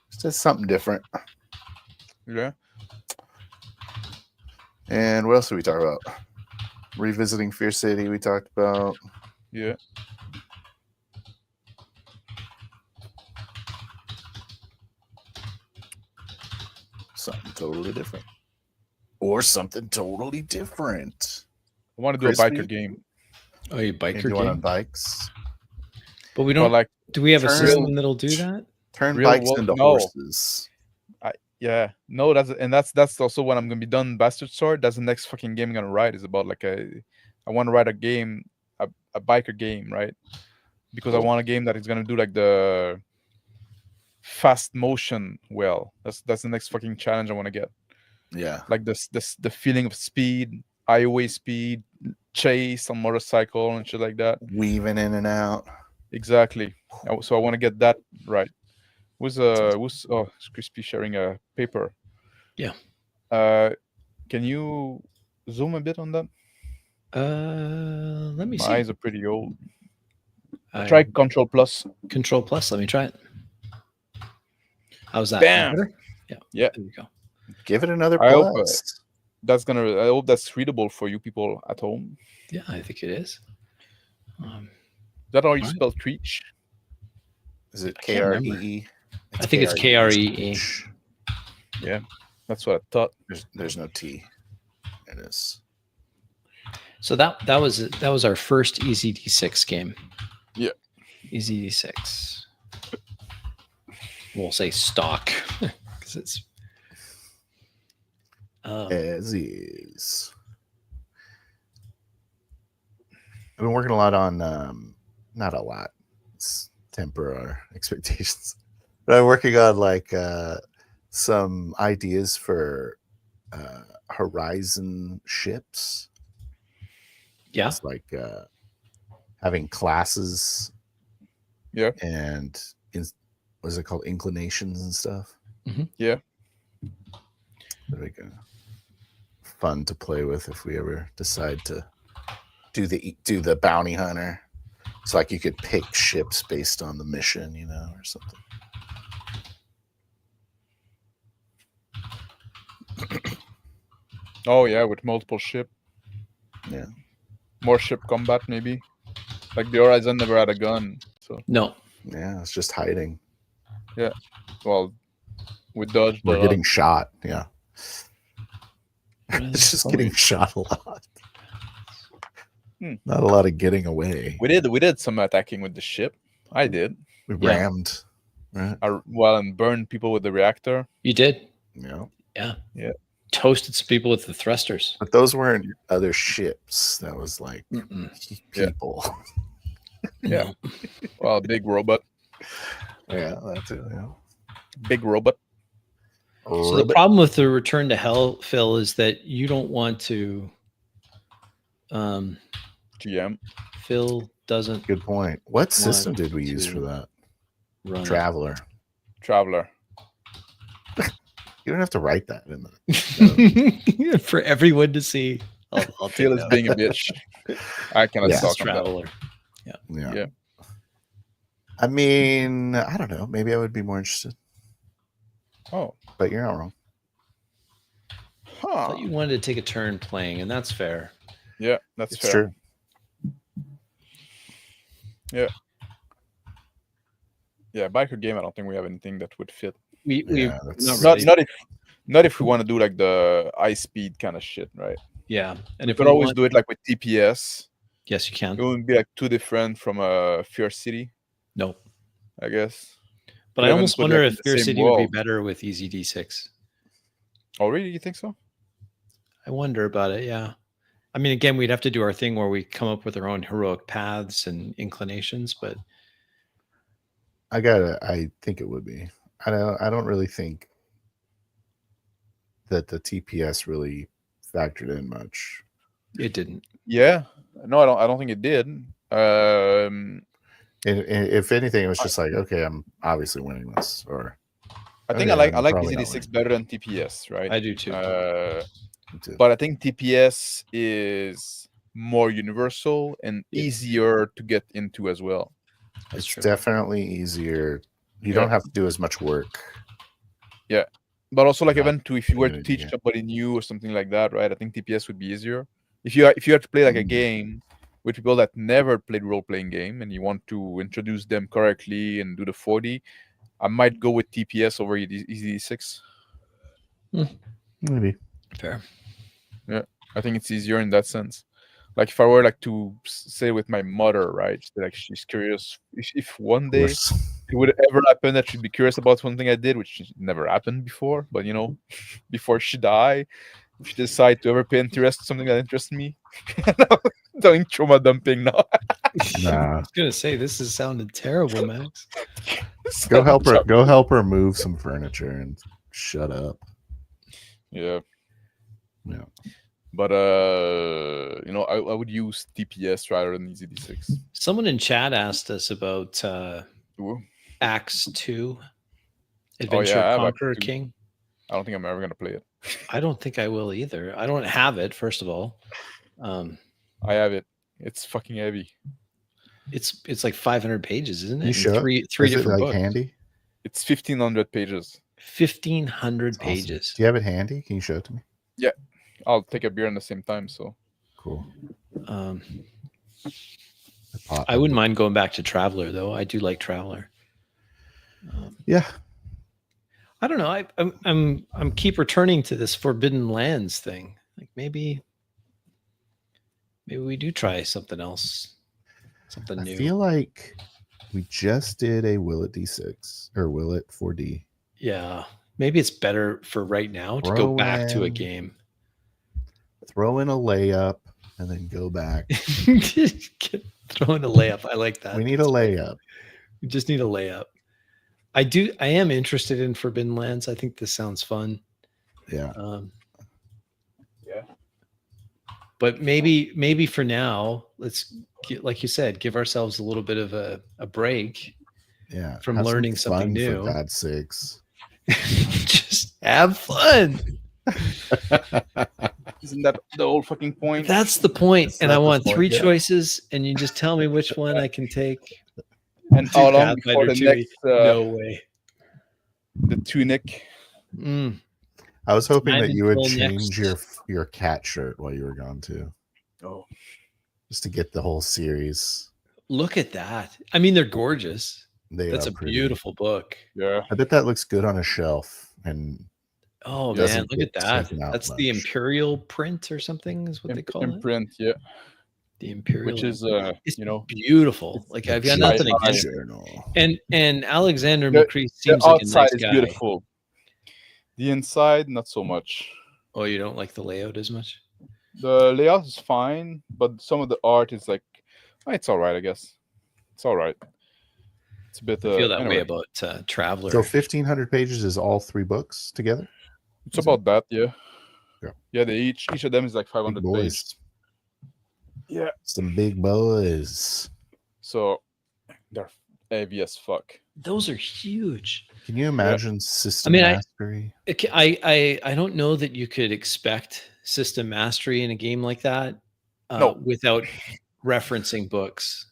It's just something different. Yeah. And what else did we talk about? Revisiting Fear City, we talked about. Yeah. Something totally different. Or something totally different. I want to do a biker game. Oh, you biker Maybe one on game? bikes. But we don't. like, do we have a turn- system that'll do that? Turn Real bikes world- into no. horses. Yeah, no, that's also when I'm gonna be done Bastard Sword. That's the next fucking game I'm gonna write. Is about like I want to write a game, a biker game, right? Because I want a game that is gonna do like the fast motion well. That's the next fucking challenge I want to get. Yeah. Like the feeling of speed, highway speed, chase on motorcycle and shit like that. Weaving in and out. Exactly. So I want to get that right. Who's Crispy sharing a paper? Yeah. Can you zoom a bit on that? Let me My see. eyes are pretty old. Try Control Plus. Control Plus. Let me try it. How's that? Bam! Better? Yeah. There you go. Give it another I hope, plus. I hope that's readable for you people at home. Yeah, I think it is. Is that how you Right. spell Treach? Is it can't remember. KREE? I think it's KREE. Yeah, that's what I thought. There's no T. It is. So that was our first Easy D6 game. Yeah. Easy D6. We'll say stock because it's As is. I've been working a lot on not a lot. It's temper our expectations. But I'm working on like some ideas for Horizon ships. yeah. It's like having classes. Yeah. And what is it called? Inclinations and stuff. Mhm. Yeah. That'd be good. Fun to play with if we ever decide to do the bounty hunter. It's like you could pick ships based on the mission, or something. Oh yeah, with multiple ship. Yeah. More ship combat maybe. Like the Horizon never had a gun, so No. Yeah, it's just hiding. well, we dodged. We're getting shot. Yeah. Really? It's just getting shot a lot. Hmm. Not a lot of getting away. We did some attacking with the ship. I did. We Yeah. rammed. Right? And burned people with the reactor. You did. Yeah. Yeah. Yeah. Toasted some people with the thrusters. But those weren't other ships. That was like people. Yeah. Well, big robot. Yeah, that's it. Yeah. Big robot. So the problem with the Return to Hell, Phil, is that you don't want to. GM. Phil doesn't Good point. What system Want did we use to for that? run. Traveler. Traveler. You don't have to write that in the. For everyone to see. I'll Phil take is that. being a bitch. I cannot Yeah. talk on that. Traveler. Yeah. Yeah. I mean, I don't know. Maybe I would be more interested, Oh. but you're not wrong. I Huh. thought you wanted to take a turn playing, and that's fair. Yeah, that's It's fair. true. Yeah, biker game. I don't think we have anything that would fit. We Yeah, that's- not really. Not if we want to do like the high speed kind of shit, right? Yeah, and We if could we always want, do it like with TPS. yes, you It can. wouldn't be like too different from a Fear City, No, I guess. but Could I even almost put wonder like in if the Fear same City would be world. better with Easy D6. Oh, really? You think so? I wonder about it. Yeah. I mean, again, we'd have to do our thing where we come up with our own heroic paths and inclinations, but I think it would be. I don't really think that the TPS really factored in much. it didn't. Yeah. No, I don't think it did. If anything, it was just like, okay, I'm obviously winning this, or I think okay, I like probably not EasyD6 better than TPS, right? I do too. Me too. But I think TPS is more universal and easier to get into as well. That's It's true. definitely easier. You don't have to do as much work. Yeah. But also like Yeah, even to if you were to community, teach yeah. somebody new or something like that, right? I think TPS would be easier. If you had to play like a game with people that never played role-playing game and you want to introduce them correctly and do the 40, I might go with TPS over EasyD6. Maybe. Fair. Yeah, I think it's easier in that sense. Like if I were like to say with my mother, right? Like she's curious if one day Worse. it would ever happen that she'd be curious about something I did, which never happened before. But you know, before she die, if she decide to ever pay interest to something that interests me, doing trauma dumping now. Nah. I was gonna say this is sounding terrible, Max. Go help her. Go help her move some furniture and shut up. Yeah. Yeah. But you know, I would use TPS rather than EasyD6. Someone in chat asked us about Ooh. Acts 2, Adventure I have Conqueror Acts 2. King. I don't think I'm ever gonna play it. I don't think I will either. I don't have it, first of all. I have it. It's fucking heavy. It's like 500 pages, isn't it? You And sure? three Is different it like books. handy? It's 1,500 pages. 1,500 That's awesome. pages. Do you have it handy? Can you show it to me? Yeah, I'll take a beer in the same time. So Cool. I wouldn't mind going back to Traveler though. I do like Traveler. Yeah. I don't know. I'm keep returning to this Forbidden Lands thing. Like maybe we do try something else, something new. I feel like we just did a Will It D6 or Will It 4D. Yeah, maybe it's better for right now to go back to a game. Throw in a layup and then go back. Throw in a layup. I like that. We need a layup. We just need a layup. I am interested in Forbidden Lands. I think this sounds fun. Yeah. yeah. But maybe for now, let's get, like you said, give ourselves a little bit of a break. Yeah. From Have some learning something fun, new. For God's sakes. Just have fun. Isn't that the whole fucking point? That's the point. That's and I not the want point, 3 yeah. choices, and you just tell me which one I can take. And how long before the Pathfinder 2E? next No way. the tunic? I was hoping Time that you would until change next. your cat shirt while you were gone too. Oh, Just to get the whole series. Look at that. I mean, they're gorgeous. That's Are a pretty. beautiful book. yeah. I bet that looks good on a shelf and Oh Yeah, man, look at get that. taken out That's the much. Imperial print or something is what they call it. Imprint, yeah. The Imperial, Which is it's you know, beautiful. Like I've got nothing giant against it. journal. And Alexander The- McCree the seems like a outside nice is guy. beautiful. The inside, not so much. Oh, you don't like the layout as much? The layout is fine, but some of the art is like, it's all right, I guess. It's all right. It's a bit. I feel that anyway. way about Traveler. So 1,500 pages is all 3 books together? It's about that, yeah. Yeah. Yeah, they each of them is like Big 500 pages. boys. Yeah. Some big boys. So they're heavy as fuck. Those are huge. Can you imagine system I mean, mastery? I don't know that you could expect system mastery in a game like that No. without referencing books.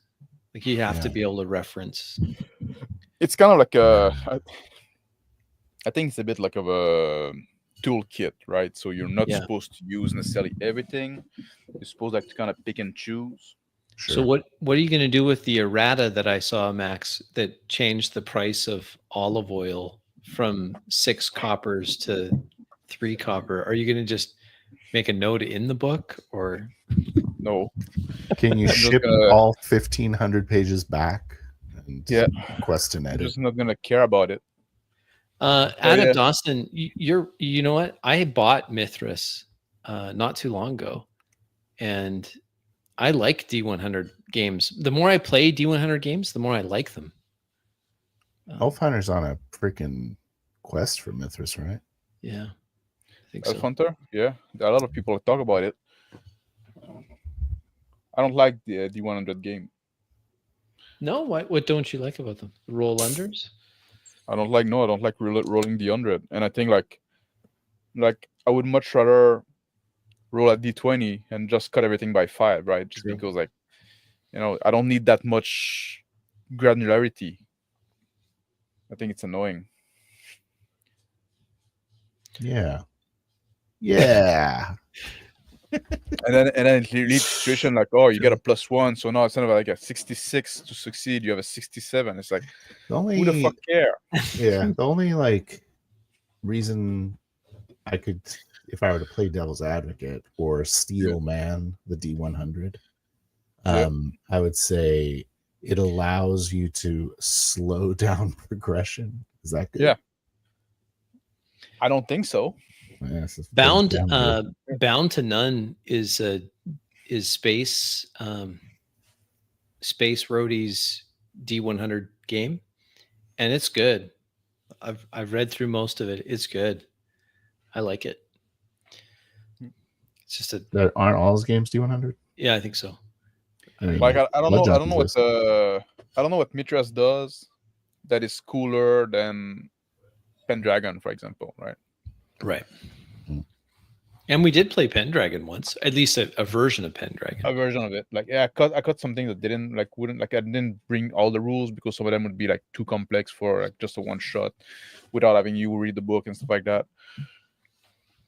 Like you have to Yeah. be able to reference. It's kind of like I think it's a bit like of a toolkit, right? So you're not Yeah. supposed to use necessarily everything. You're supposed like to kind of pick and choose. Sure. So what are you going to do with the errata that I saw, Max, that changed the price of olive oil from 6 coppers to 3 copper. Are you going to just make a note in the book, or No. Can you I'm just ship gonna- all 1,500 pages back and Yeah. request an I'm edit? just not gonna care about it. Adam yeah. Dawson, you know what? I bought Mithras not too long ago, and I like D100 games. The more I play D100 games, the more I like them. Elfhunter's on a freaking quest for Mithras, right? Yeah, I think Elf so. Hunter, yeah, there are a lot of people that talk about it. I don't like the D100 game. No, what don't you like about them? Roll unders? I don't like rolling D100, and I think like I would much rather roll at D20 and just cut everything by 5, right? Just True. because I don't need that much granularity. I think it's annoying. Yeah. Yeah. And then it leads to situation like, oh, you get a +1, so now instead of like a 66 to succeed, you have a 67. It's like, The only, who the fuck care? yeah, the only like reason I could, if I were to play devil's advocate or Steel Man, the D100, I would say it allows you to slow down progression. Is that good? Yeah. I don't think so. Yes, it's Bound damn good. Bound to None is Space Roadie's D100 game, and it's good. I've read through most of it. It's good. I like it. It's just That aren't all his games D100? yeah, I think so. I mean, Like I don't know. I don't know Blood what I don't know what Mithras does that is cooler than Pendragon, for example, right? Right. Hmm. And we did play Pendragon once, at least a version of Pendragon. A version of it. Like, yeah, I cut something that I didn't bring all the rules because some of them would be like too complex for like just a one shot without having you read the book and stuff like that.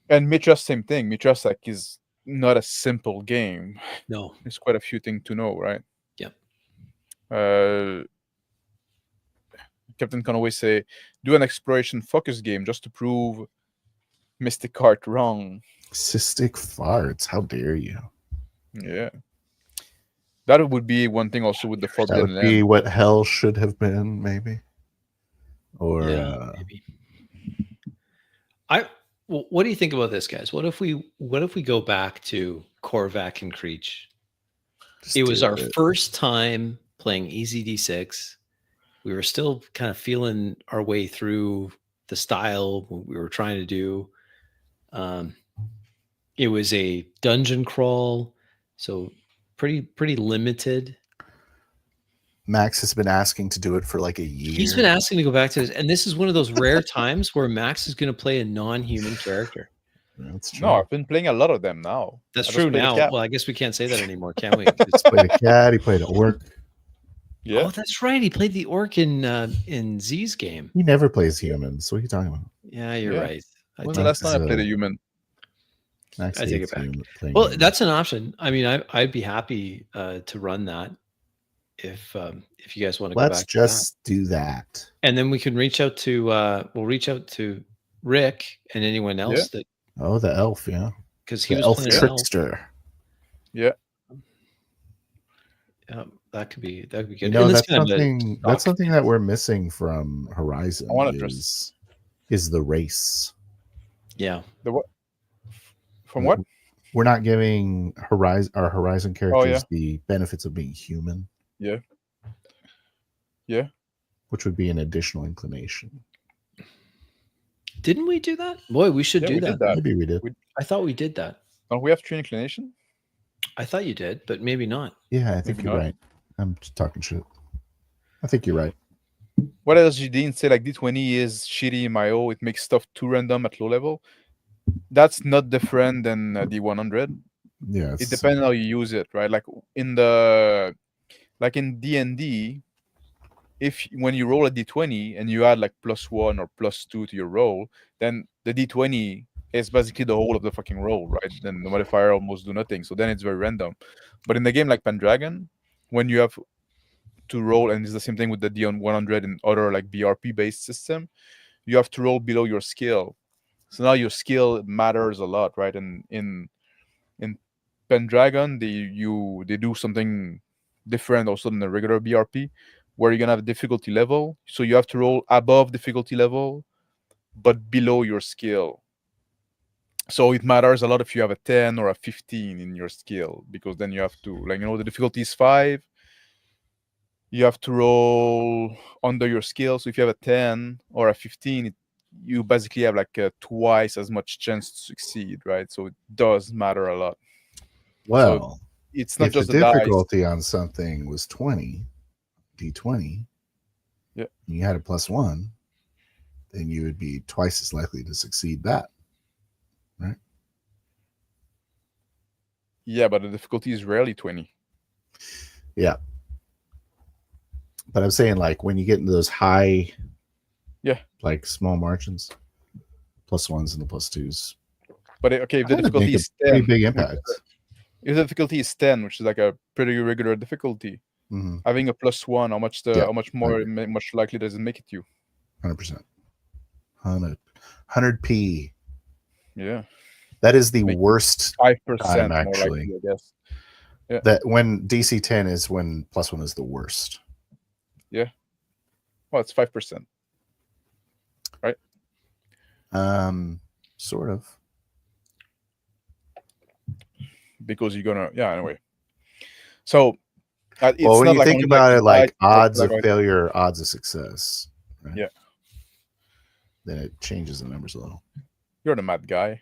And Mithras, same thing. Mithras is not a simple game. No. There's quite a few things to know, right? Yep. Captain Conway say, do an exploration focus game just to prove Mystic Heart wrong. Cystic farts. How dare you? Yeah. That would be one thing also with the That Forbidden would be Land. what hell should have been, maybe. Or maybe. What do you think about this, guys? What if we go back to Korvac and Creech? It was our first time playing EZD6. We were still kind of feeling our way through the style we were trying to do. It was a dungeon crawl, so pretty limited. Max has been asking to do it for like a year. He's been asking to go back to this, and this is one of those rare times where Max is going to play a non-human character. That's true. No, I've been playing a lot of them now. That's I just true played a now. cat. Well, I guess we can't say that anymore, can we? He's played a cat. He played an orc. Yeah. Oh, that's right. He played the orc in Z's game. He never plays humans. What are you talking about? Yeah, you're Yeah. right. When's the last time I played a human? Max I take hates it back. playing Well, humans. that's an option. I mean, I'd be happy to run that if you guys want to go Let's back to that. just do that. And then we can reach out to we'll reach out to Rick and anyone else that Oh, the elf, yeah. because he The was elf playing elf. trickster. Yeah. That could be good. You know, And that's kind of a something. That's stock. something that we're missing from Horizon. I wanna dress- Is the race? Yeah. The what? From what? We're not giving our Horizon characters yeah. the benefits of being human. Yeah. Yeah. Which would be an additional inclination. Didn't we do that? Boy, we should Yeah, do we that. did that. Maybe we did. I thought we did that. Don't we have 3 inclination? I thought you did, but maybe not. Yeah, I think Maybe you're not. right. I'm just talking shit. I think you're right. What else you didn't say? Like D20 is shitty in my O. It makes stuff too random at low level. That's not different than D100. Yeah, It depends how you use it, right? Like in D&D, when you roll a D20 and you add like +1 or +2 to your roll, then the D20 is basically the whole of the fucking roll, right? Then the modifier almost do nothing. So then it's very random. But in the game like Pendragon, when you have to roll, and it's the same thing with the D100 and other like BRP based system, you have to roll below your skill. So now your skill matters a lot, right? And in Pendragon, they do something different also than the regular BRP, where you're gonna have a difficulty level. So you have to roll above difficulty level, but below your skill. So it matters a lot if you have a 10 or a 15 in your skill, because then you have to, like, the difficulty is 5. You have to roll under your skill. So if you have a 10 or a 15, you basically have like twice as much chance to succeed, right? So it does matter a lot. Well, so it's not if just the dice. difficulty on something was 20, D20, yeah, and you had a +1, then you would be twice as likely to succeed that, right? Yeah, but the difficulty is rarely 20. Yeah. But I'm saying, like, when you get into those high, like small margins, +1s and the +2s. But okay, if the difficulty is 10, pretty big impact. If the difficulty is 10, which is like a pretty regular difficulty, having a +1, how much likely does it make it you? 100%. 100p. Yeah. That is the worst 5% time, more actually. likely, I guess. Yeah. That when DC 10 is when +1 is the worst. Yeah. Well, it's 5%. Right? Sort of. Because you're gonna, anyway. So it's when not you like think about it, like odds of failure, odds of success, right? Yeah. Then it changes the numbers a little. You're the mad guy.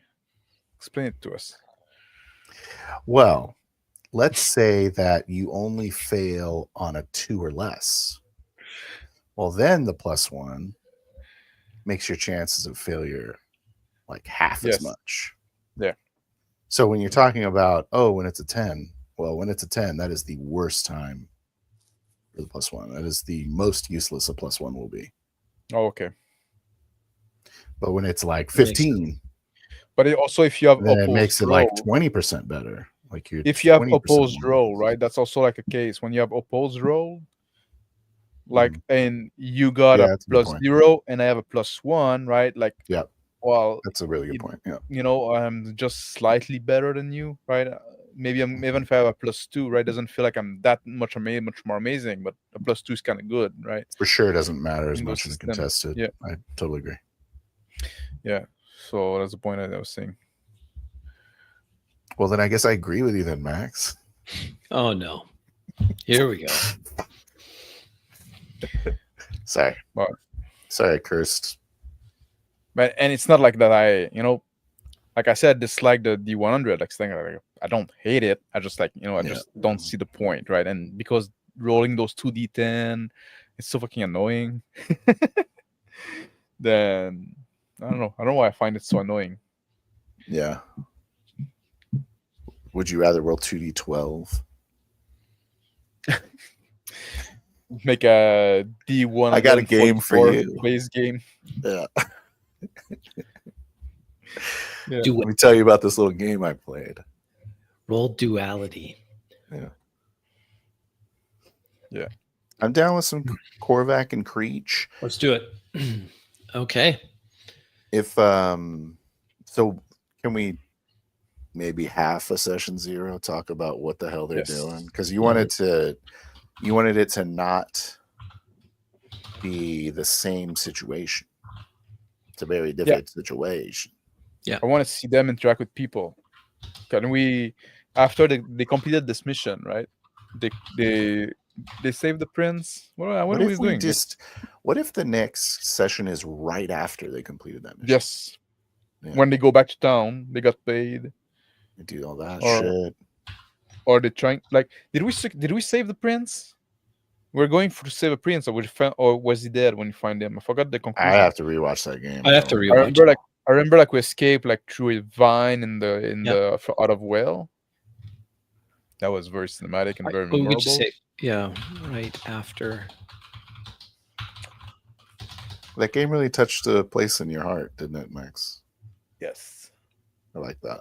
Explain it to us. Well, let's say that you only fail on a 2 or less. Well, then the +1 makes your chances of failure like half as much. Yeah. So when you're talking about, when it's a 10, well, when it's a 10, that is the worst time for the +1. That is the most useless a +1 will be. Oh, okay. But when it's like 15, but also if you have then opposed it makes it roll, like 20% better. Like if you have opposed roll, right? That's also like a case when you have opposed roll, like, and you got a +0 and I have a +1, right? Like, well, that's a really good point. Yeah, I'm just slightly better than you, right? Maybe I'm, even if I have a +2, right, doesn't feel like I'm that much more amazing, but a +2 is kind of good, right? For sure, it doesn't matter as much in the contested. Yeah, I totally agree. Yeah, so that's the point I was saying. Well, then I guess I agree with you then, Max. Oh no, here we go. Sorry, I cursed. But and it's not like that. Like I said, dislike the D100. Like thing, I don't hate it. I just I just don't see the point, right? And because rolling those 2D10, it's so fucking annoying. Then I don't know why I find it so annoying. Yeah. Would you rather roll 2D12? Make a D1. I got a game for you. Base game. Yeah. Yeah. Let me tell you about this little game I played. Roll duality. Yeah. I'm down with some Korvac and Creech. Let's do it. Okay. If so can we maybe half a session 0 talk about what the hell they're doing? Because you wanted it to not be the same situation. It's a very different situation. Yeah. I want to see them interact with people. Can we, after they completed this mission, right? They saved the prince. What are we doing? What if the next session is right after they completed that mission? Yes. Yeah. When they go back to town, they got paid. They do all that shit. Or they trying, like, did we save the prince? We're going to save a prince, or was he dead when you find him? I forgot the conclusion. I have to rewatch that game. I have to rewatch. I remember we escaped like through a vine in the out of Whale. That was very cinematic and very memorable. Right after. That game really touched a place in your heart, didn't it, Max? Yes. I like that.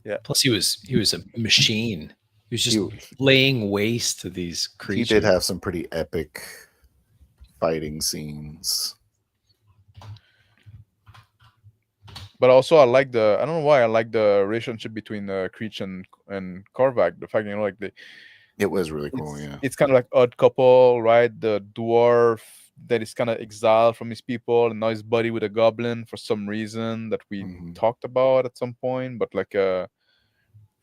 Yeah. Plus, he was a machine. He was just laying waste to these creatures. He did have some pretty epic fighting scenes. But also, I like the. I don't know why I like the relationship between Creech and Korvac. The fact, like it was really cool. It's kind of like odd couple, right? The dwarf that is kind of exiled from his people, and now he's buddy with a goblin for some reason that we talked about at some point, but like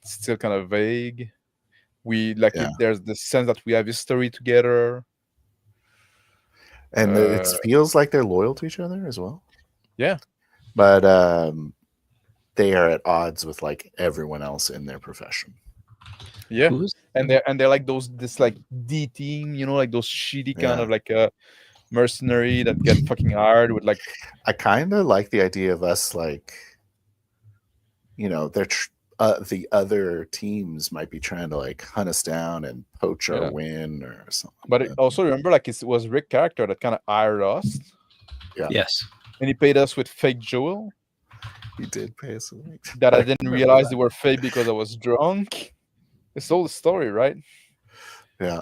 still kind of vague. We like there's the sense that we have history together, and it feels like they're loyal to each other as well. Yeah, but they are at odds with like everyone else in their profession. Yeah, and they're like this like D team, like those shitty kind of like mercenary that get fucking hired with like. I kind of like the idea of us like, they're the other teams might be trying to like hunt us down and poach our win or something. But also remember, like it was Rick character that kind of hired us. Yeah. Yes. And he paid us with fake jewel. He did pay us that I didn't realize they were fake because I was drunk. It's all the story, right? Yeah.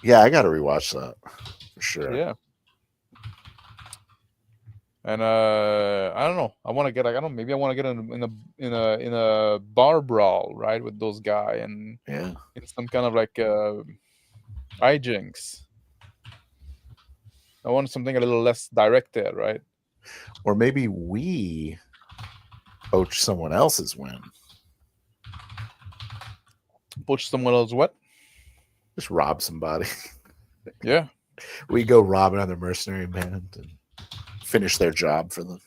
Yeah, I gotta rewatch that for sure. Yeah. And I don't know. I want to get. I don't know. Maybe I want to get in a bar brawl, right, with those guys, and in some kind of like hijinks. I want something a little less directed, right? Or maybe we poach someone else's win. Poach someone else's what? Just rob somebody. Yeah. We go rob another mercenary band and finish their job for them.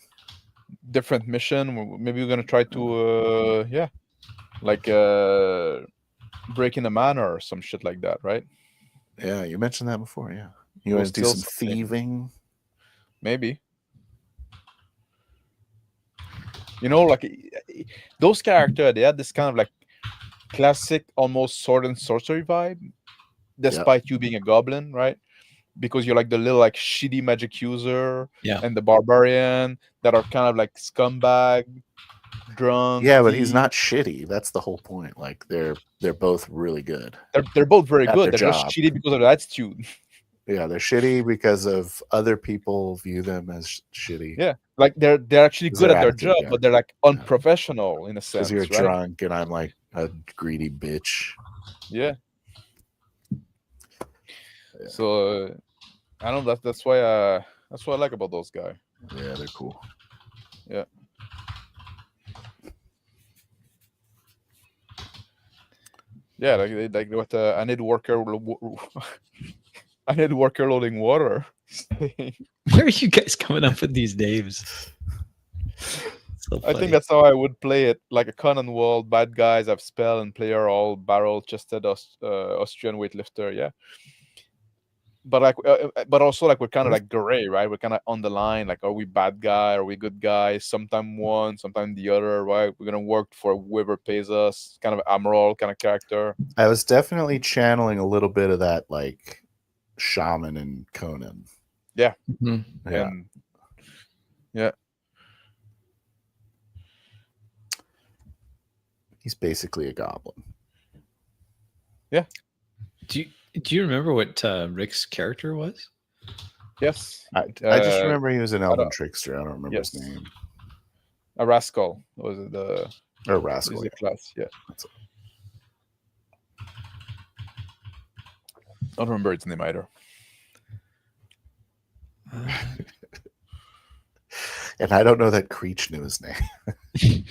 Different mission. Maybe we're gonna try to break in a manor or some shit like that, right? Yeah, you mentioned that before. Yeah, you want to do some thieving? Maybe. Like those characters, they had this kind of like classic, almost sword and sorcery vibe, despite you being a goblin, right? Because you're like the little like shitty magic user and the barbarian that are kind of like scumbag, drunk. Yeah, but he's not shitty. That's the whole point. Like they're both really good. They're both very good. They're just shitty because of the attitude. Yeah, they're shitty because of other people view them as shitty. Yeah, like they're actually good at their job, but they're like unprofessional in a sense. Because you're drunk and I'm like a greedy bitch. Yeah. So I don't know. That's what I like about those guys. Yeah, they're cool. Yeah. Yeah, like what I need worker. I need worker loading water. Where are you guys coming up with these names? So I think that's how I would play it, like a Conan world. Bad guys have spell and player all barrel-chested Austrian weightlifter. Yeah, but but also like we're kind of like gray, right? We're kind of on the line. Like, are we bad guy? Are we good guy? Sometimes one, sometimes the other, right? We're gonna work for whoever pays us. Kind of Amaral kind of character. I was definitely channeling a little bit of that, like shaman and Conan. Yeah. Mm-hmm. Yeah. And, yeah. He's basically a goblin. Yeah. Do you remember what Rick's character was? Yes. I just remember he was an elven trickster. I don't remember his name. A rascal was it or rascal class? Yeah. I don't remember its name either. And I don't know that Creech knew his name. It's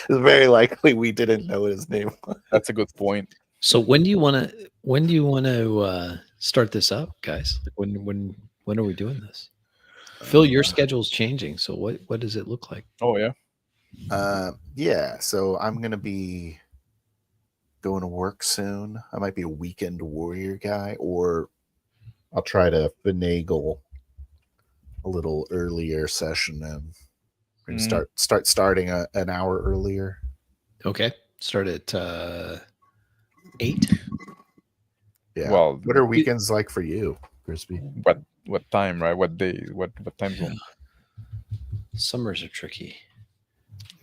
very likely we didn't know his name. That's a good point. So when do you want to start this up, guys? When are we doing this? Phil, your schedule's changing. So what does it look like? Oh yeah. Yeah. So I'm gonna be going to work soon. I might be a weekend warrior guy, or I'll try to finagle a little earlier session and starting an hour earlier. Okay, start at 8. Yeah. Well, what are weekends like for you, Crispy? What time, right? What day? What time zone? Summers are tricky.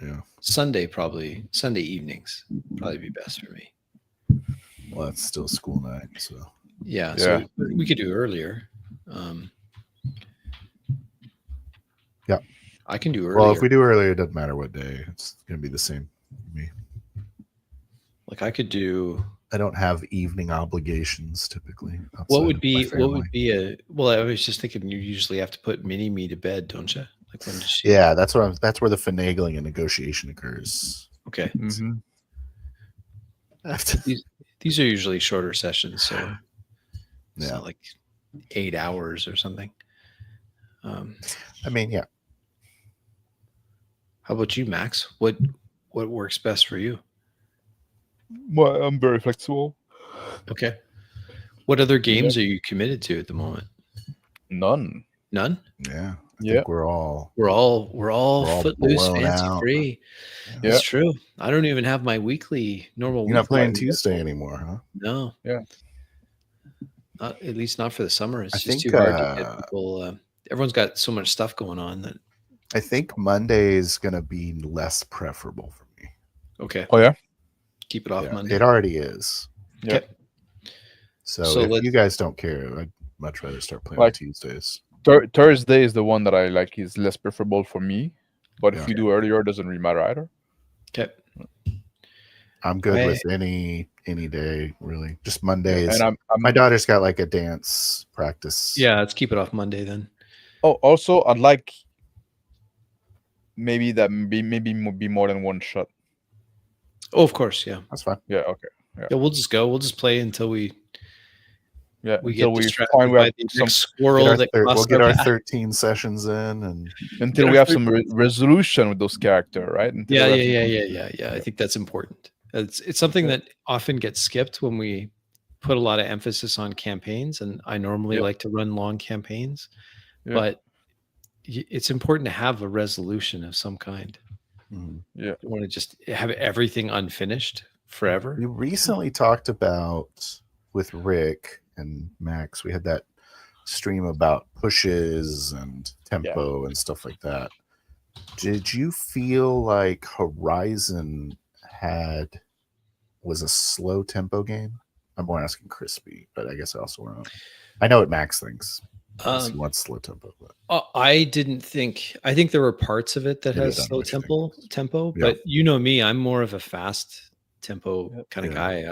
Yeah. Sunday evenings probably be best for me. Well, that's still school night, so yeah. So we could do earlier. Yeah. I can do earlier. Well, if we do earlier, it doesn't matter what day. It's going to be the same for me. Like I could do. I don't have evening obligations typically. What would be a? Well, I was just thinking you usually have to put mini me to bed, don't you? Like when does she? Yeah, that's where the finagling and negotiation occurs. Okay. Mm-hmm. These are usually shorter sessions, so it's Yeah. not like 8 hours or something. I mean, yeah. How about you, Max? What works best for you? Well, I'm very flexible. Okay. What other games are you committed to at the moment? None. None? Yeah. I Yeah. think we're all footloose, blown fancy out. free. Yeah. That's true. I don't even have my normal. You're not weekly. playing Tuesday anymore, huh? No. Yeah. Not, at least not for the summer. It's I just think, too hard to get people. Everyone's got so much stuff going on that. I think Monday is going to be less preferable for me. Okay. Oh yeah. Keep it off Yeah, Monday. it already is. Yeah. Okay. So if you guys don't care, I'd much rather start playing on Tuesdays. Thursday is the one that I like. Is less preferable for me, but if Yeah. we do earlier, it doesn't really matter either. Okay. I'm good with any day, really. Just Mondays. And my daughter's got like a dance practice. Yeah, let's keep it off Monday then. Oh, also, I'd like maybe be more than one shot. Oh, of course, yeah. That's fine. Yeah, okay. Yeah, we'll just go. We'll just play until we get distracted find we by have the some squirrel that we'll get our path. 13 sessions in, and until we have some resolution with those characters, right? Yeah. I think that's important. It's something that often gets skipped when we put a lot of emphasis on campaigns, and I normally like to run long campaigns, but it's important to have a resolution of some kind. Yeah, you want to just have everything unfinished forever. We recently talked about with Rick and Max. We had that stream about pushes and tempo and stuff like that. Did you feel like Horizon was a slow tempo game? I'm more asking Crispy, but I guess I also want to. I know what Max thinks. He wants slow tempo. But. I didn't think. I think there were parts of it that has slow tempo. But you know me, I'm more of a fast tempo kind of guy.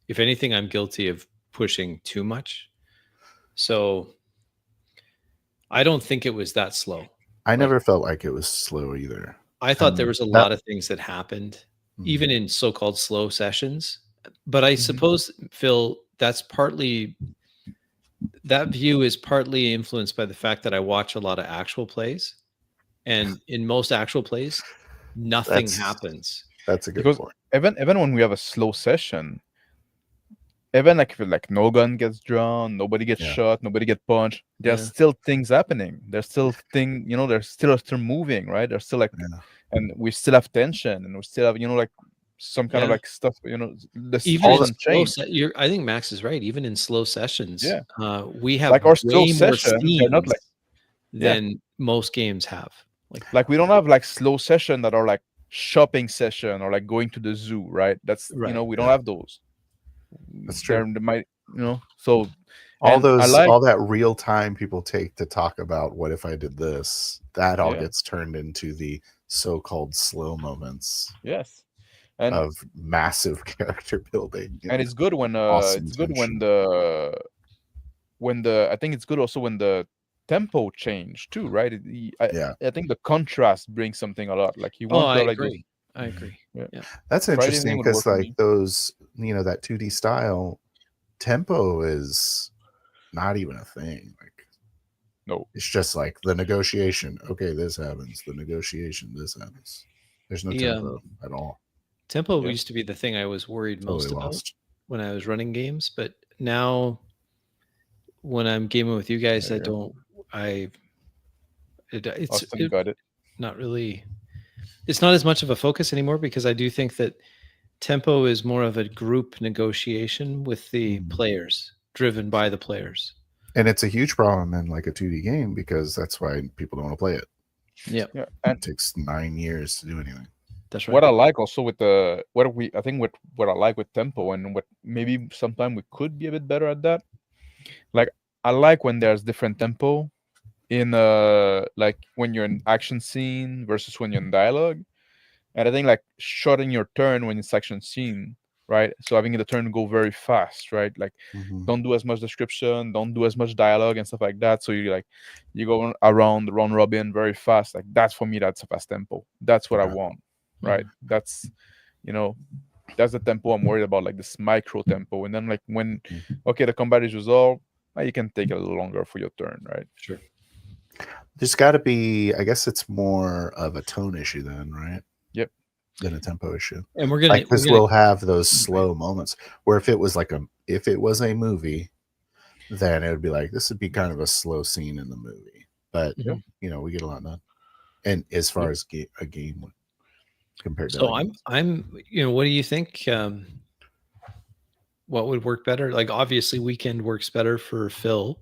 If anything, I'm guilty of pushing too much. So I don't think it was that slow. I never felt like it was slow either. I thought there was a lot of things that happened, even in so-called slow sessions. But I suppose, Phil, that view is partly influenced by the fact that I watch a lot of actual plays, and in most actual plays, nothing happens. That's a good point. Even when we have a slow session, even like if no gun gets drawn, nobody gets shot, nobody gets punched, there's still things happening. There's still they're still moving, right? There's still and we still have tension, and we still have some kind of like stuff, even change. I think Max is right. Even in slow sessions, we have like our slow more session. They're not like than most games have. Like we don't have like slow session that are like shopping session or like going to the zoo, right? That's we don't have those. That's true. So all that real time people take to talk about what if I did this, that all gets turned into the so-called slow moments. Yes. Of massive character building, and it's good when it's good when I think it's good also when the tempo change too, right? I think the contrast brings something a lot. Like you want to like. I agree. Yeah, that's interesting because like those, that 2D style tempo is not even a thing. Like, no, it's just like the negotiation. Okay, this happens. The negotiation. This happens. There's no tempo at all. Tempo used to be the thing I was worried most about when I was running games, but now when I'm gaming with you guys, not really. It's not as much of a focus anymore because I do think that tempo is more of a group negotiation with the players, driven by the players. And it's a huge problem in like a 2D game because that's why people don't want to play it. Yeah. And it takes 9 years to do anything. That's right. What I like also with what I like with tempo and what maybe sometimes we could be a bit better at that. Like I like when there's different tempo in like when you're in action scene versus when you're in dialogue. And I think like shortening your turn when it's action scene, right? So having the turn go very fast, right? Like don't do as much description, don't do as much dialogue and stuff like that. So you go around the round robin very fast. Like that's for me, that's a fast tempo. That's what I want, right? That's that's the tempo I'm worried about, like this micro tempo. And then like when okay, the combat is resolved, you can take a little longer for your turn, right? Sure. There's got to be, I guess it's more of a tone issue then, right? Yep. Than a tempo issue. And we're gonna because we'll have those slow moments where if it was a movie, then it would be like this would be kind of a slow scene in the movie. But we get a lot done. And as far as a game compared to I'm what do you think? What would work better? Like obviously weekend works better for Phil.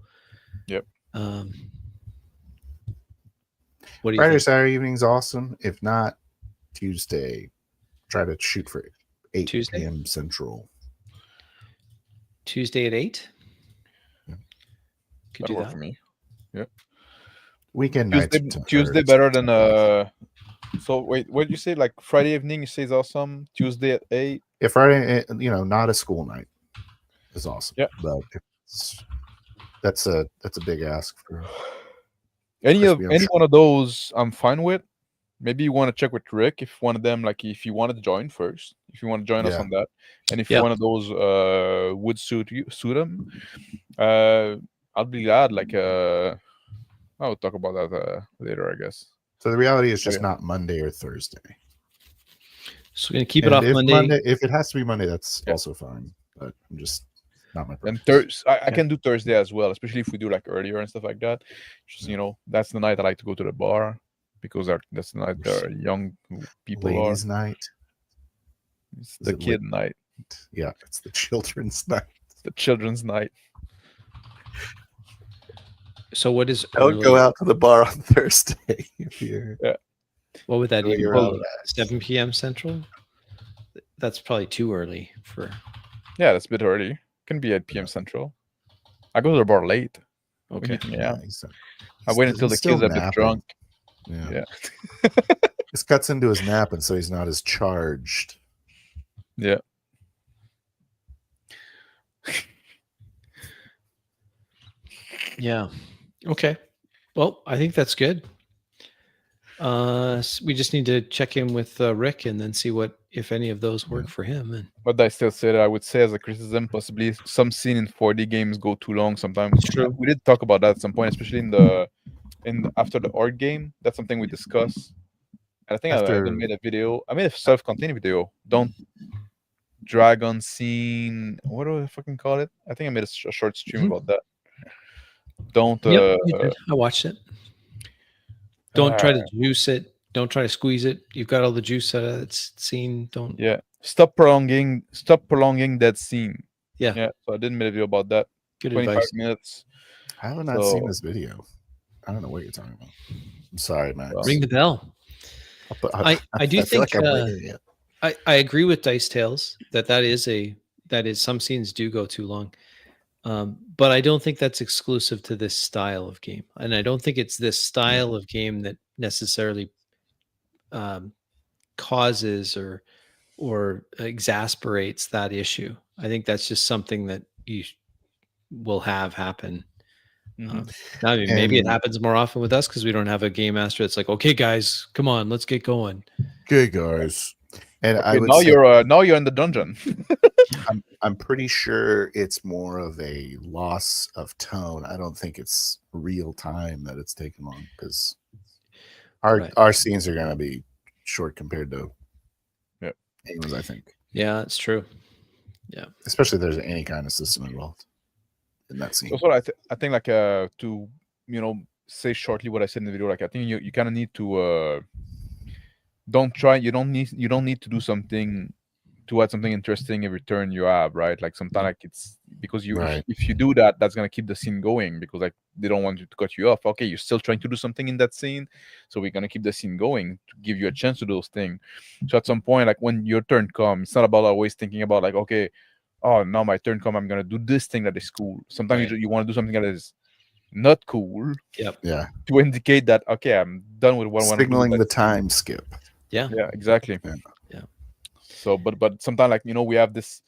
Yep. What do you Friday or think? Saturday evening's awesome. If not, Tuesday, try to shoot for 8 p.m. Central. Tuesday at 8? Yeah. Could That'll do work that. for me. Yeah. Weekend Tuesday nights. better than so wait, what did you say? Like Friday evening you say is awesome. Tuesday at 8. If Friday, not a school night is awesome. Yeah. But that's a big ask for any one of those I'm fine with. Maybe you want to check with Rick if one of them, like if you wanted to join first, if you want to join us on that, and if one of those would suit him, I'll be glad. Like I'll talk about that later, I guess. So the reality is just not Monday or Thursday. So we're gonna keep it off Monday. If it has to be Monday, that's also fine. But I'm just not my preference. And I can do Thursday as well, especially if we do like earlier and stuff like that. Just that's the night I like to go to the bar. Because that's the night young people Ladies' are. night. It's the kid night. Yeah, it's the children's night. It's the children's night. So what is don't go out to the bar on Thursday if you're what would that be? Well, 7 p.m. Central? That's probably too early for that's a bit early. Can be 8 p.m. Central. I go to the bar late. Okay. Yeah. I wait until the kids are a bit drunk. Yeah. This cuts into his nap, and so he's not as charged. Yeah. Yeah. Okay. Well, I think that's good. We just need to check in with Rick and then see if any of those work for him. And but I still said I would say as a criticism, possibly some scene in 4D games go too long sometimes. True. We did talk about that at some point, especially after the art game. That's something we discussed. And I think I even made a video. I made a self-contained video. Don't drag on scene. What do I fucking call it? I think I made a short stream about that. Don't. Yep, I watched it. Don't try to juice it. Don't try to squeeze it. You've got all the juice out of that scene. Don't. Yeah. Stop prolonging that scene. Yeah. Yeah. So I did make a video about that. Good 25 advice. minutes. I have not seen this video. I don't know what you're talking about. I'm sorry, Max. Ring the bell. I do think I agree with Dice Tales that is some scenes do go too long. But I don't think that's exclusive to this style of game. And I don't think it's this style of game that necessarily causes or exasperates that issue. I think that's just something that you will have happen. Maybe it happens more often with us because we don't have a game master that's like, okay, guys, come on, let's get going. Okay, guys. And now you're in the dungeon. I'm pretty sure it's more of a loss of tone. I don't think it's real time that it's taken long because our scenes are gonna be short compared to anyone's, I think. Yeah, that's true. Yeah, especially if there's any kind of system involved in that scene. That's what I think. Like to say shortly what I said in the video. Like I think you kind of need to you don't need to do something to add something interesting every turn you have, right? Like sometimes like it's because if you do that, that's gonna keep the scene going because like they don't want you to cut you off. Okay, you're still trying to do something in that scene, so we're gonna keep the scene going to give you a chance to do those things. So at some point, like when your turn comes, it's not about always thinking about like, okay, oh now my turn come, I'm gonna do this thing that is cool. Sometimes you want to do something that is not cool. Yep. Yeah. To indicate that okay, I'm done with what I want to do. Signaling the Let's- time skip. Yeah. Yeah, exactly. Yeah. So, but sometimes, like, we have this.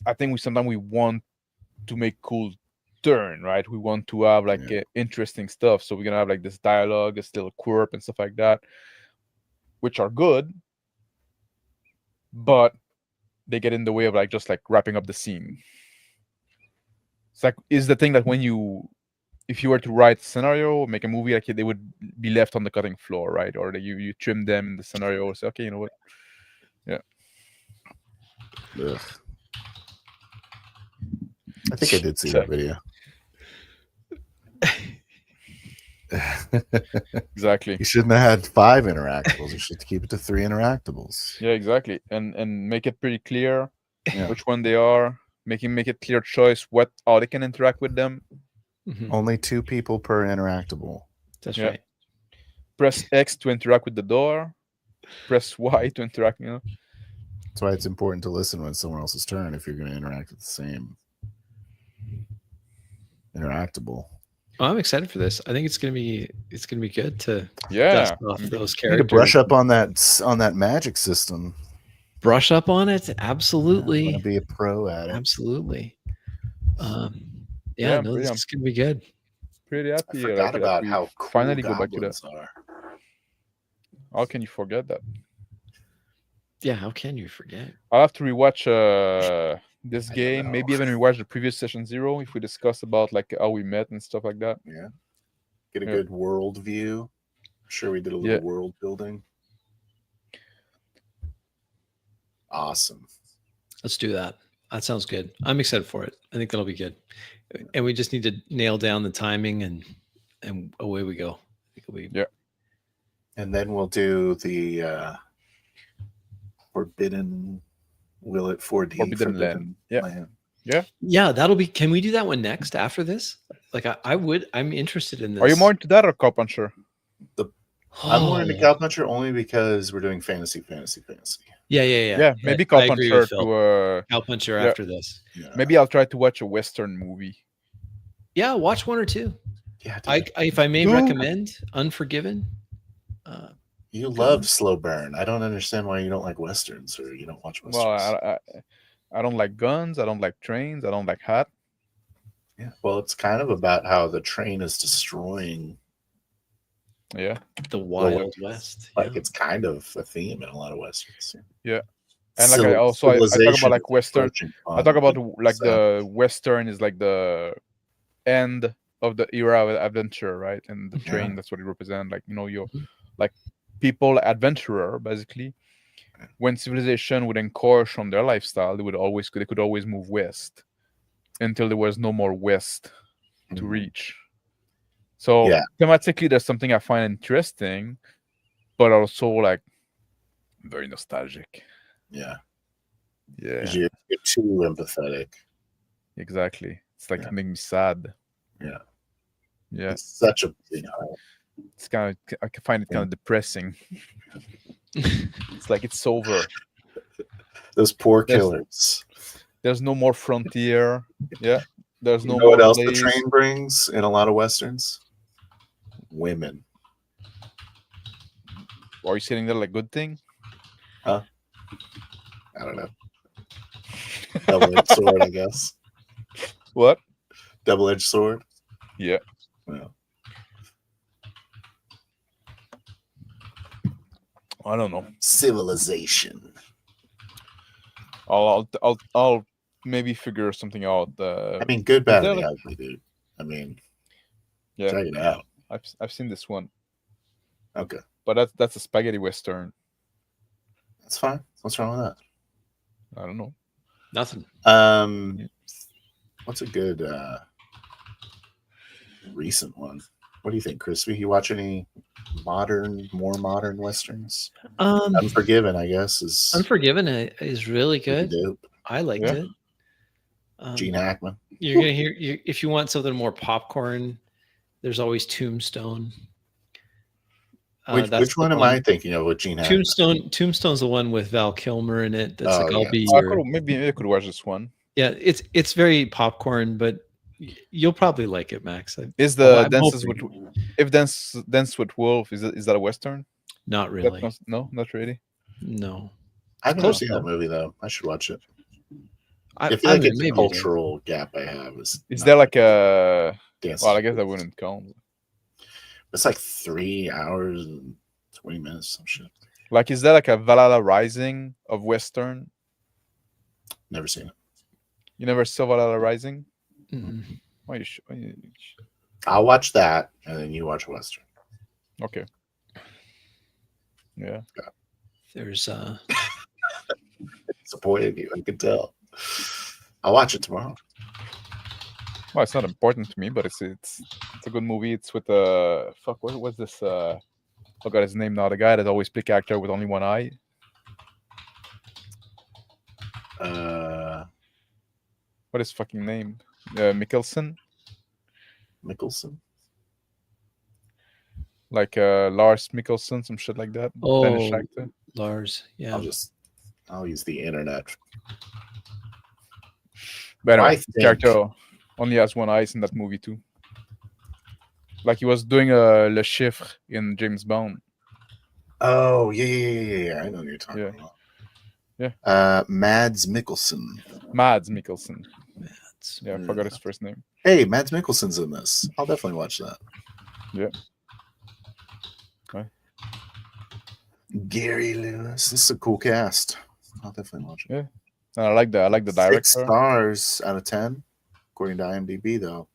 I think sometimes we want to make cool turn, right? We want to have like interesting stuff. So we're gonna have like this dialogue, this little quirk and stuff like that, which are good, but they get in the way of like just like wrapping up the scene. It's like is the thing that if you were to write a scenario, make a movie, like they would be left on the cutting floor, right? Or you trim them in the scenario. Say, okay, you know what? Yeah. Ugh. I think I did see that video. Exactly. You shouldn't have had 5 interactables. You should keep it to 3 interactables. Yeah, exactly. And make it pretty clear Yeah. which one they are. Make it clear choice how they can interact with them. Mhm. Only 2 people per interactable. That's Yeah. right. Press X to interact with the door. Press Y to interact. That's why it's important to listen when it's someone else's turn if you're going to interact with the same interactable. Oh, I'm excited for this. I think it's gonna be good to Yeah. dust off those You need to characters. brush up on that magic system. Brush up on it. I Absolutely. want to be a pro at it. Absolutely. Yeah, No, this I'm is gonna be good. pretty I happy. forgot that about we how cool finally go back to that. goblins are. How can you forget that? Yeah, how can you forget? I'll have to rewatch this game. Maybe even rewatch the previous session 0 if we discuss about like how we met and stuff like that. Yeah. Get a Yeah. good world view. I'm sure we did a little world building. Awesome. Let's do that. That sounds good. I'm excited for it. I think that'll be good. And we just need to nail down the timing and away we go. I think it'll be And then we'll do the Forbidden 4D Forbidden Land. Yeah. Land. Yeah, that'll be. Can we do that one next after this? Like I'm interested in this. Are you more into that or Cowpuncher? I'm more into Oh. Cowpuncher only because we're doing fantasy. Yeah. Yeah, maybe I agree Cowpuncher with Phil. to Cowpuncher yeah. after this. Yeah. maybe I'll try to watch a Western movie. Yeah, watch one or two. Yeah, dude. If I may Who- recommend Unforgiven. You love slow burn. I don't understand why you don't like westerns or you don't watch westerns. Well, I don't like guns. I don't like trains. I don't like hat. Yeah. Well, it's kind of about how the train is destroying. Yeah. The Wild West. West. Like yeah. it's kind of a theme in a lot of westerns. And like I talk Civilization about like is Western. approaching I talk about on like so- the Western is like the end of the era of adventure, right? And the train, that's what it represents. Like you're like people adventurer basically. When civilization would encroach from their lifestyle, they could always move west until there was no more west to reach. So thematically, there's something I find interesting, but also like very nostalgic. Yeah. Yeah, 'Cause you're too empathetic. exactly. It's like it makes me sad. Yeah. Yeah, It's such a it's kind of I can find it kind of depressing. It's like it's over. those poor There's- killers. There's no more frontier. Yeah, there's You no know more what else the place. train brings in a lot of westerns? Women. Are you saying that like good thing? I don't know. Double-edged sword, I guess. What? Double-edged sword. Yeah. Well, I don't know. civilization. I'll maybe figure something out. I mean, good, bad, there and the like- ugly, dude. I mean, Yeah, check it out. I've seen this one, Okay, but that's a spaghetti western. that's fine. What's wrong with I don't know. Nothing. that? What's a good recent one? What do you think, Crispy? You watch any more modern westerns? Unforgiven, I guess, is Unforgiven is really pretty good. dope. I liked Yeah. it. Gene Hackman. You're gonna hear if you want something more popcorn. There's always Tombstone. Which one am I thinking of with Gene Hackman? Tombstone's the one with Val Kilmer in it. That's Oh, like yeah. I'll be I your maybe I could watch this one. yeah. It's very popcorn, but You'll probably like it, Max. Is the I'm Dances hoping. with if Dance with Wolf is that a western? Not That really. no, not really. No. I've never Close seen that enough. movie though. I should watch it. I I feel like mean, it's a maybe it is. cultural gap I have. Is not there like a Dances well? I guess with that Wolves. wouldn't count. It's like 3 hours and 20 minutes, some shit. Like, is there like a Valhalla Rising of western? Never seen it. You never saw Valhalla Rising? Mm-mm. Why you? I'll watch that, and then you watch Western. Okay. Yeah. There's Disappointed you, I can tell. I'll watch it tomorrow. Well, it's not important to me, but it's a good movie. It's with fuck. What was this? I forgot his name now. The guy that always play character with only one eye. What is his fucking name? Mikkelsen. Mickelson. Like Lars Mikkelsen, some shit like that. Danish Oh, actor. Lars. Yeah. I'll use the internet. But anyway, I his think- character only has one eye in that movie too. Like he was doing Le Chiffre in James Bond. Oh, yeah. I know what you're talking Yeah. about. Yeah. Mads Mikkelsen. Mads Mikkelsen. It's- Yeah, I forgot his first name. Hey, Mads Mikkelsen's in this. I'll definitely watch that. Yeah. Okay. Gary Lewis. This is a cool cast. I'll definitely watch it. Yeah. And I like the director. 6 stars out of 10, according to IMDb, though.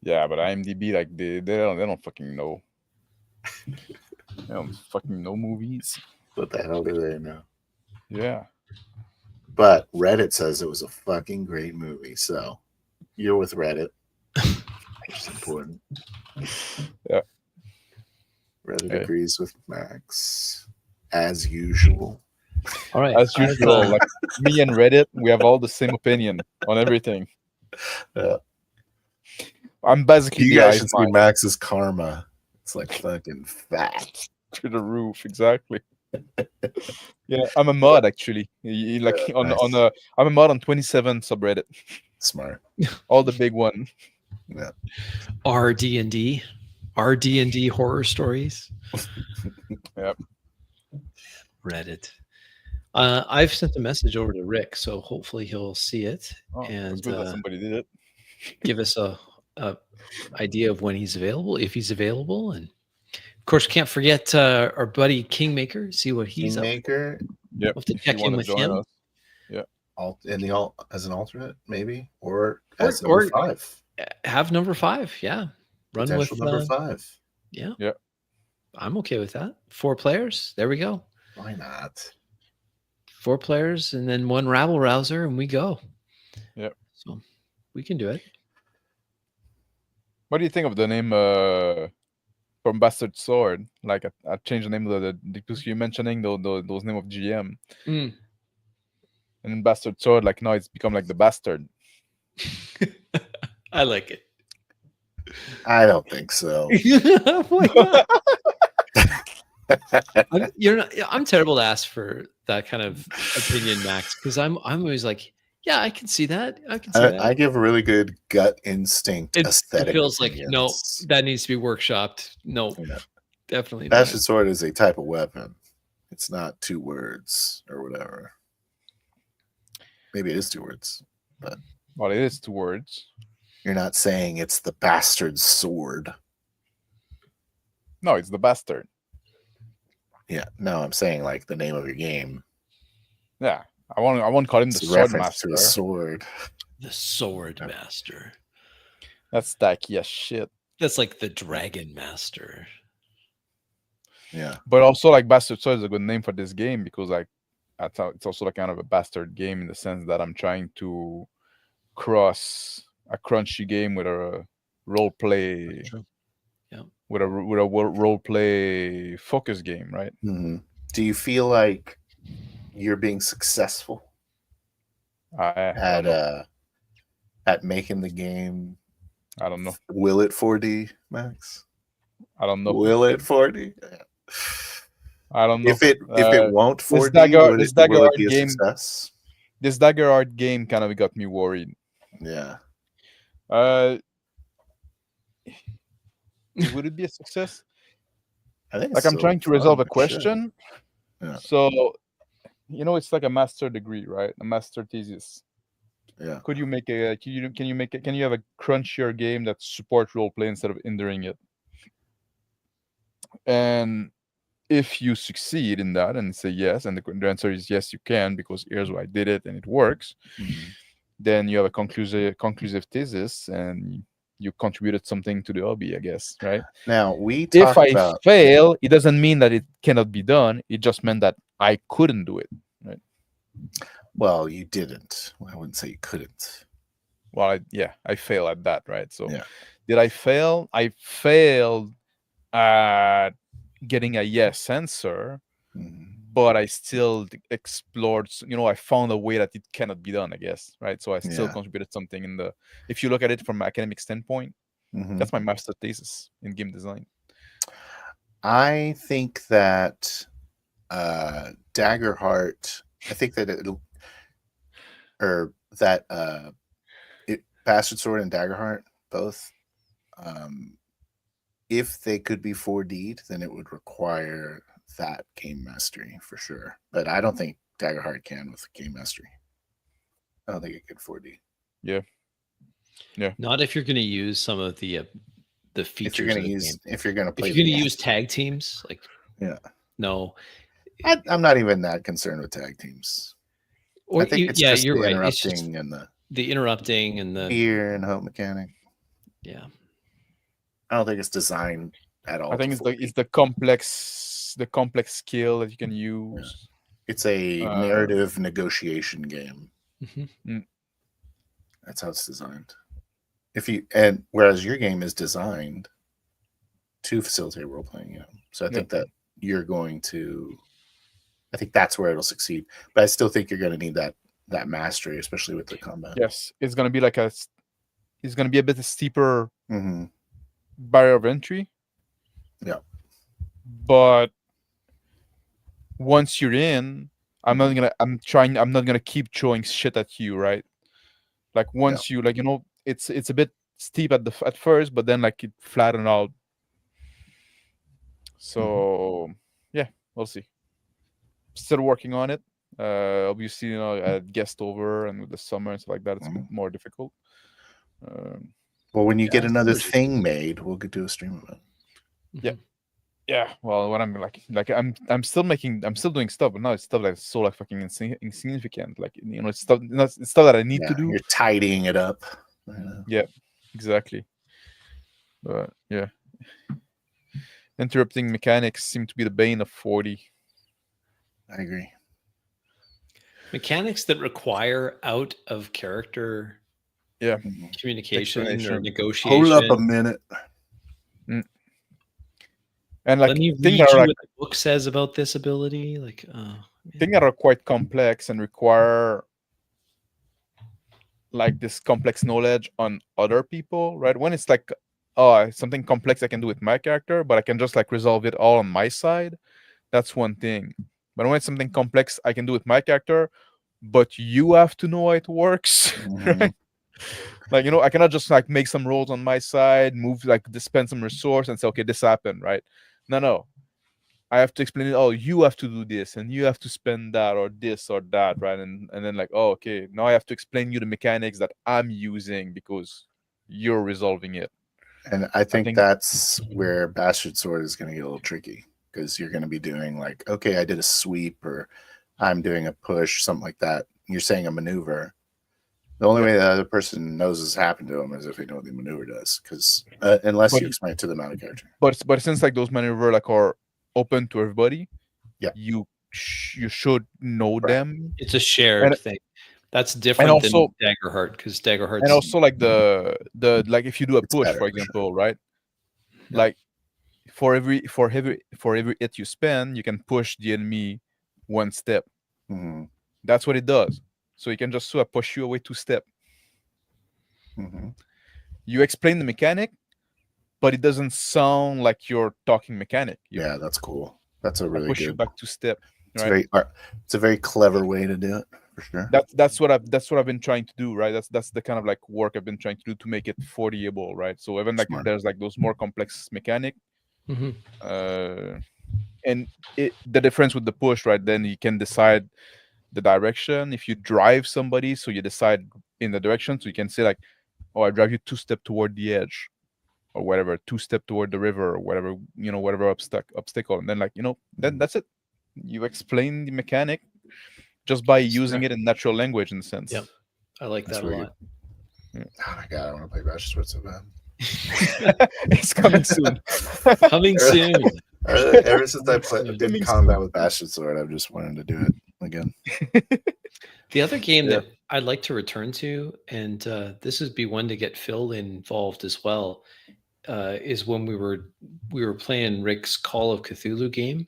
Yeah, but IMDb, like they don't fucking know. They don't fucking know movies. What the hell do they know? Yeah. But Reddit says it was a fucking great movie. So you're with Reddit. Which is important. Yeah. Reddit Okay. agrees with Max, as usual. All right. As usual, like me and Reddit, we have all the same opinion on everything. Yeah. I'm basically You the guys eyes should see mine Max's karma. It's like fucking fat. through the roof, exactly. Yeah, I'm a mod actually. Like Yeah, on nice. I'm a mod on 27 subreddit, Smart. all the big one. Yeah. RD&D, RD&D horror stories. Yep. Reddit. I've sent a message over to Rick, so hopefully he'll see it Oh, it's and good that somebody did it. give us a idea of when he's available, if he's available, and of course can't forget our buddy Kingmaker. See what he's up. Kingmaker Yep. We'll have to if you check in wanna with join him. us. as an alternate, maybe, or Or- as number or- 5. Have number 5, yeah. Run Potential with number 5. yeah. Yeah. I'm okay with that. 4 players. There we go. Why not? 4 players and then 1 rabble rouser, and we go. Yep. So we can do it. What do you think of the name from Bastard Sword? Like I changed the name of the because you're mentioning those name of GM. Mm. And then Bastard Sword, like now it's become like the bastard. I like it. I don't think so. Why not? I'm terrible to ask for that kind of opinion, Max, because I'm always like, yeah, I can see that. I can see that. I give a really good gut instinct It aesthetic. feels like no, opinions. that needs to be workshopped. No, Yeah. definitely not. Bastard sword is a type of weapon. It's not 2 words or whatever. Maybe it is 2 words. Well, it is 2 words. You're not saying it's the bastard sword. No, it's the bastard. Yeah, no, I'm saying like the name of your game. Yeah, I won't call him the It's a sword reference master. to a sword. The sword master. That's tacky as shit. That's like the dragon master. Yeah. But also, like Bastard Sword is a good name for this game because like it's also like kind of a bastard game in the sense that I'm trying to cross a crunchy game with a role play. True. Yeah. With a role play focus game, right? Mhm. Do you feel like you're being successful I don't know. at making the game? I don't know. Will it 4D, Max? I don't know. Will it 4D? I don't know. If it won't 4D, Dagger- will this it Dagger be a game- success? This Dagger Art game kind of got me worried. Yeah. Would it be a success? I think Like, I'm trying to resolve a question. Yeah. So, it's like a master degree, right? A master thesis. Yeah. Could you make a? Can you have a crunchier game that supports roleplay instead of hindering it? And if you succeed in that and say yes, and the answer is yes, you can, because here's why I did it and it works, then you have a conclusive thesis and you contributed something to the hobby, I guess, right? Now, if I fail, it doesn't mean that it cannot be done. It just meant that I couldn't do it, right? Well, you didn't. I wouldn't say you couldn't. Well, I fail at that, right? So did I fail? I failed at getting a yes answer, but I still explored, I found a way that it cannot be done, I guess, right? So I still contributed something if you look at it from an academic standpoint, that's my master thesis in game design. I think that Daggerheart, I think that Bastard Sword and Daggerheart both, if they could be 4D'd, then it would require that game mastery for sure. But I don't think Daggerheart can with game mastery. I don't think it could 4D. Yeah. Not if you're going to use some of the features. If you're going to use tag teams, like no, I'm not even that concerned with tag teams. Or I think it's you're right. Interrupting and the interrupting and the fear and hope mechanic. Yeah, I don't think it's designed at all. I think it's the complex skill that you can use. It's a narrative negotiation game. That's how it's designed. Whereas your game is designed to facilitate role playing, So I think that you're going to. I think that's where it'll succeed, but I still think you're going to need that mastery, especially with the combat. Yes, it's going to be it's going to be a bit steeper barrier of entry. Yeah, but once you're in, I'm not gonna keep throwing shit at you, right? Like once you it's a bit steep at first, but then like it flattened out. So we'll see. Still working on it. Obviously, I guest over and with the summer and stuff like that, it's a bit more difficult. Well, when you get another thing made, we'll do a stream of it. Yeah. Well, when I'm I'm still doing stuff, but now it's stuff that's so fucking insignificant. It's stuff that I need to do. You're tidying it up. Yeah, exactly. But interrupting mechanics seem to be the bane of 40. I agree. Mechanics that require out of character communication or negotiation. Hold up a minute. And let me read you what the book says about this ability. Things that are quite complex and require this complex knowledge on other people, right? When it's something complex I can do with my character, but I can just resolve it all on my side, that's one thing. But when it's something complex I can do with my character, but you have to know how it works, right? I cannot just make some rolls on my side, move spend some resource and say, okay, this happened, right? No. I have to explain it. Oh, you have to do this, and you have to spend that, or this, or that, right? And then okay, now I have to explain you the mechanics that I'm using because you're resolving it. And I think that's where Bastard Sword is going to get a little tricky, because you're going to be doing okay, I did a sweep, or I'm doing a push, something like that. You're saying a maneuver. The only way the other person knows this happened to them is if they know what the maneuver does, because unless you explain it to them out of character. But since those maneuver are open to everybody, you should know them. It's a shared thing. That's different than Daggerheart, because Daggerheart and also the if you do a push, for example, right? For every hit you spend, you can push the enemy one step. That's what it does. So you can just push you away 2 steps. You explain the mechanic, but it doesn't sound like you're talking mechanic. Yeah, that's cool. That's a really push good. You back 2 steps. Right? It's a very clever way to do it, for sure. That's what I've been trying to do, right? That's the kind of like work I've been trying to do to make it 40able, right? So even like if there's like those more complex mechanic, and the difference with the push, right? Then you can decide the direction. If you drive somebody, so you decide in the direction, so you can say like, oh, I drive you 2 steps toward the edge, or whatever, 2 steps toward the river, or whatever, whatever obstacle, and then like then that's it. You explain the mechanic just by using it in natural language, in a sense. Yep, I like that a lot. Oh my god, I want to play Bash Sword so bad. It's coming soon. Coming soon. Ever since I did combat with Bastard Sword, I've just wanted to do it again. The other game that I'd like to return to, and this would be one to get Phil involved as well, is when we were playing Rick's Call of Cthulhu game.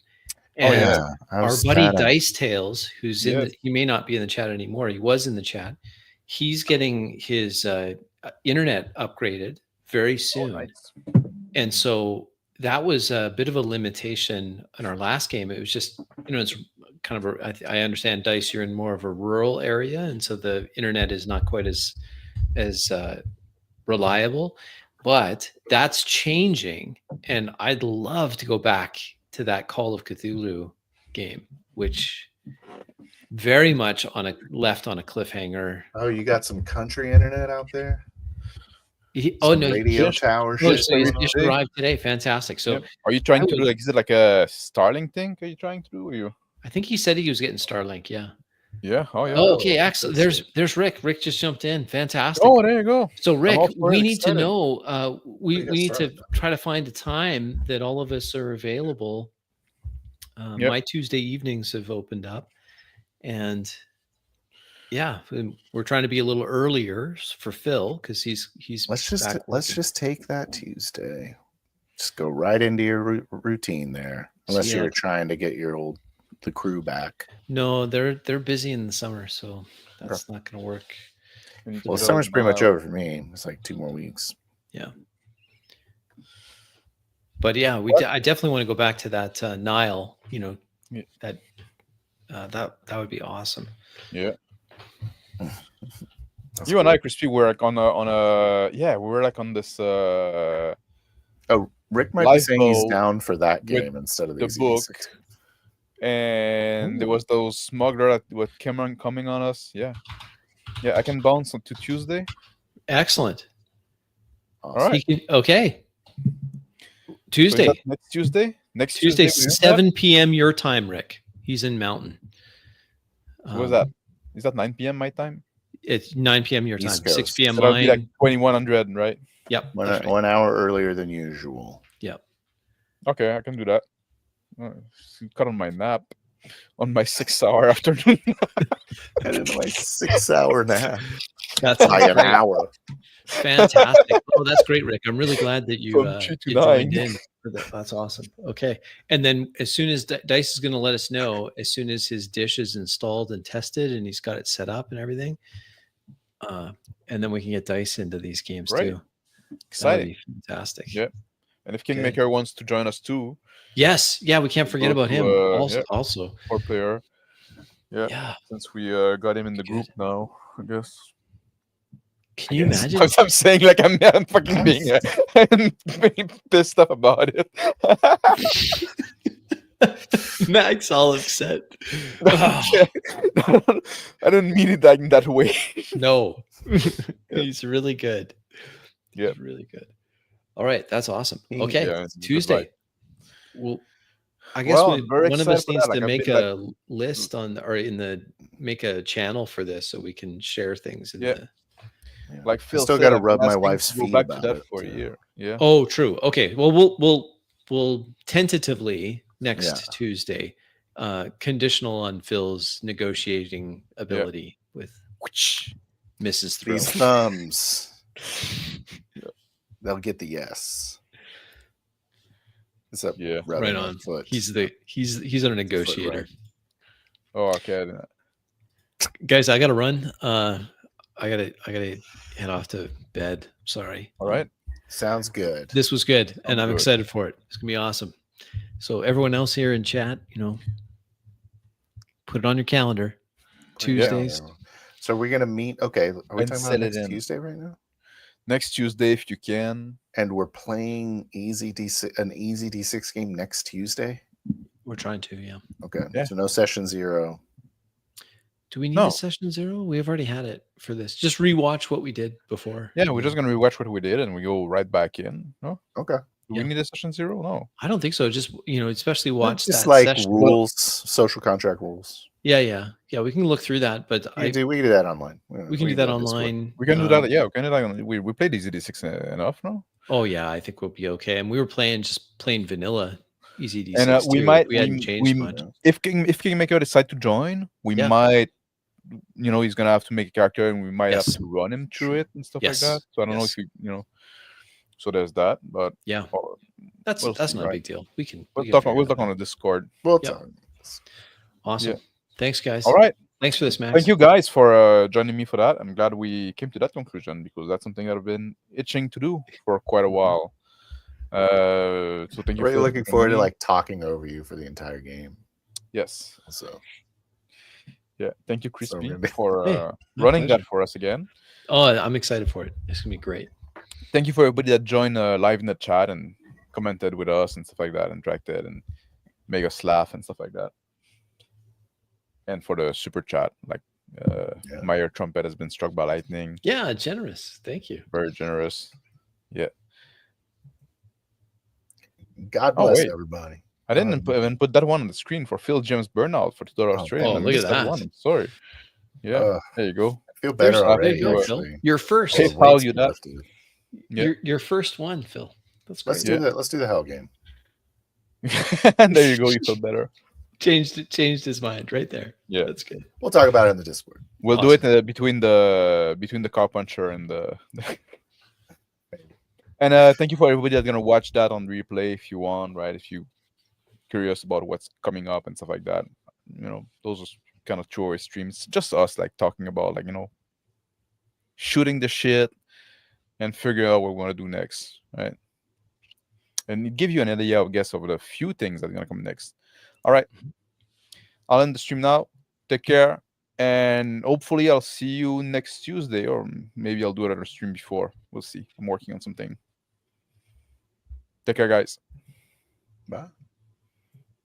And our buddy Dice Tales, who's he may not be in the chat anymore. He was in the chat. He's getting his internet upgraded very soon. Nice. And so that was a bit of a limitation in our last game. It was just, it's kind of I understand, Dice, you're in more of a rural area, and so the internet is not quite as reliable, but that's changing. And I'd love to go back to that Call of Cthulhu game, which very much left on a cliffhanger. Oh, you got some country internet out there? Radio tower. So it just arrived today. Fantastic. So are you trying to do is it like a Starlink thing? Are you trying to do? Or you? I think he said he was getting Starlink. Yeah. Yeah. Oh yeah. Oh, okay. Excellent. There's Rick. Rick just jumped in. Fantastic. Oh, there you go. So Rick, we need to know. We need to try to find a time that all of us are available. My Tuesday evenings have opened up, and we're trying to be a little earlier for Phil because he's. Let's just take that Tuesday. Just go right into your routine there, unless you're trying to get the crew back. No, they're busy in the summer, so that's not going to work. Well, summer's pretty much over for me. It's like 2 more weeks. Yeah. But I definitely want to go back to that Nile. That would be awesome. Yeah. You and I, Crispy, were like on a we were like on this. Rick might be saying he's down for that game instead of the book. And there was those smuggler that with Cameron coming on us. Yeah, I can bounce on to Tuesday. Excellent. All right. Okay. Tuesday. So next Tuesday. Next Tuesday, 7 p.m. your time, Rick. He's in Mountain. What was that? Is that 9 p.m. my time? It's 9 p.m. your time. 6 p.m. So that'll be like 2100, right? Yep. 1 hour earlier than usual. Yep. Okay, I can do that. Cut on my nap on my 6-hour afternoon. Cut into my 6-hour nap. That's by an hour. Fantastic. Oh, that's great, Rick. I'm really glad that you joined in. That's awesome. Okay. And then as soon as Dice is going to let us know, as soon as his dish is installed and tested and he's got it set up and everything, and then we can get Dice into these games too. Exciting. Fantastic. Yeah. And if Kingmaker wants to join us too. Yes. Yeah, we can't forget about him also. 4-player. Yeah. Since we got him in the group now, I guess. Can you imagine? I'm saying like I'm fucking being pissed off about it. Max all upset. I didn't mean it in that way. No. He's really good. Yeah. He's really good. All right. That's awesome. Okay. Tuesday. Well, I guess one of us needs to make a list make a channel for this so we can share things in the. Like Phil, I still got to rub my wife's feet back about to that it for a year. Yeah. Oh, true. Okay. Well, we'll tentatively next Tuesday, conditional on Phil's negotiating ability with Mrs. Thrill. These thumbs. They'll get the yes. It's up. Yeah. Right on. Foot. He's our negotiator. Right. Oh, okay. Guys, I gotta run. I gotta head off to bed. Sorry. All right. Sounds good. This was good, and I'm excited for it. It's gonna be awesome. So everyone else here in chat, put it on your calendar. Tuesdays. So we're gonna meet. Okay, are we And talking set about it next in. Tuesday right now? Next Tuesday, if you can. And we're playing easy D6, an easy D6 game next Tuesday. We're trying to, yeah. Okay, Yeah. so no session 0. Do we need No. a session 0? We've already had it for this. Just rewatch what we did before. Yeah, we're just gonna rewatch what we did and we go right back in. No? Okay. Do we need a session 0? No. I don't think so. Just especially watch Just that like session. rules, social contract rules. Yeah. We can look through that, but We can do that online. we can do that online. We can do that. Yeah, we can do that. We played Easy D6 enough, no? Oh yeah, I think we'll be okay. And we were playing plain vanilla Easy D6. And we too. might we hadn't changed much. If Kingmaker decide to join, we might. He's gonna have to make a character, and we might have to run him through it and stuff like that. So I don't know if So there's that, but yeah, that's not a big deal. We'll talk on the Discord. We'll talk. Awesome. Yeah. Thanks, guys. All right. Thanks for this, Max. Thank you guys for joining me for that. I'm glad we came to that conclusion because that's something that I've been itching to do for quite a while. So thank you. Really looking forward to talking over you for the entire game. Yes. So. Yeah. Thank you, Crispy, for running that for us again. Oh, I'm excited for it. It's gonna be great. Thank you for everybody that joined live in the chat and commented with us and stuff like that, interacted and made us laugh and stuff like that. And for the super chat, Meyer Trumpet has been struck by lightning. Yeah, generous. Thank you. Very generous. Yeah. God bless everybody. I didn't even put that one on the screen for Phil James Burnout for $2 Australian. Oh, look at that. One. Sorry. Yeah. There you go. I feel better already. There you go, Phil. Your first. PayPal you that. Yeah. Your first one, Phil. That's great. Let's do the hell game. And there you go. You feel better. Changed his mind right there. Yeah, that's good. We'll talk about it in the Discord. We'll do it between the car puncher and the. And thank you for everybody that's gonna watch that on replay if you want, right? If you curious about what's coming up and stuff like that, those are kind of throwaway streams. Just us talking about shooting the shit and figure out what we want to do next, right? And it give you an idea, I guess, of the few things that are gonna come next. All right, I'll end the stream now. Take care, and hopefully I'll see you next Tuesday, or maybe I'll do another stream before. We'll see. I'm working on something. Take care, guys. Bye.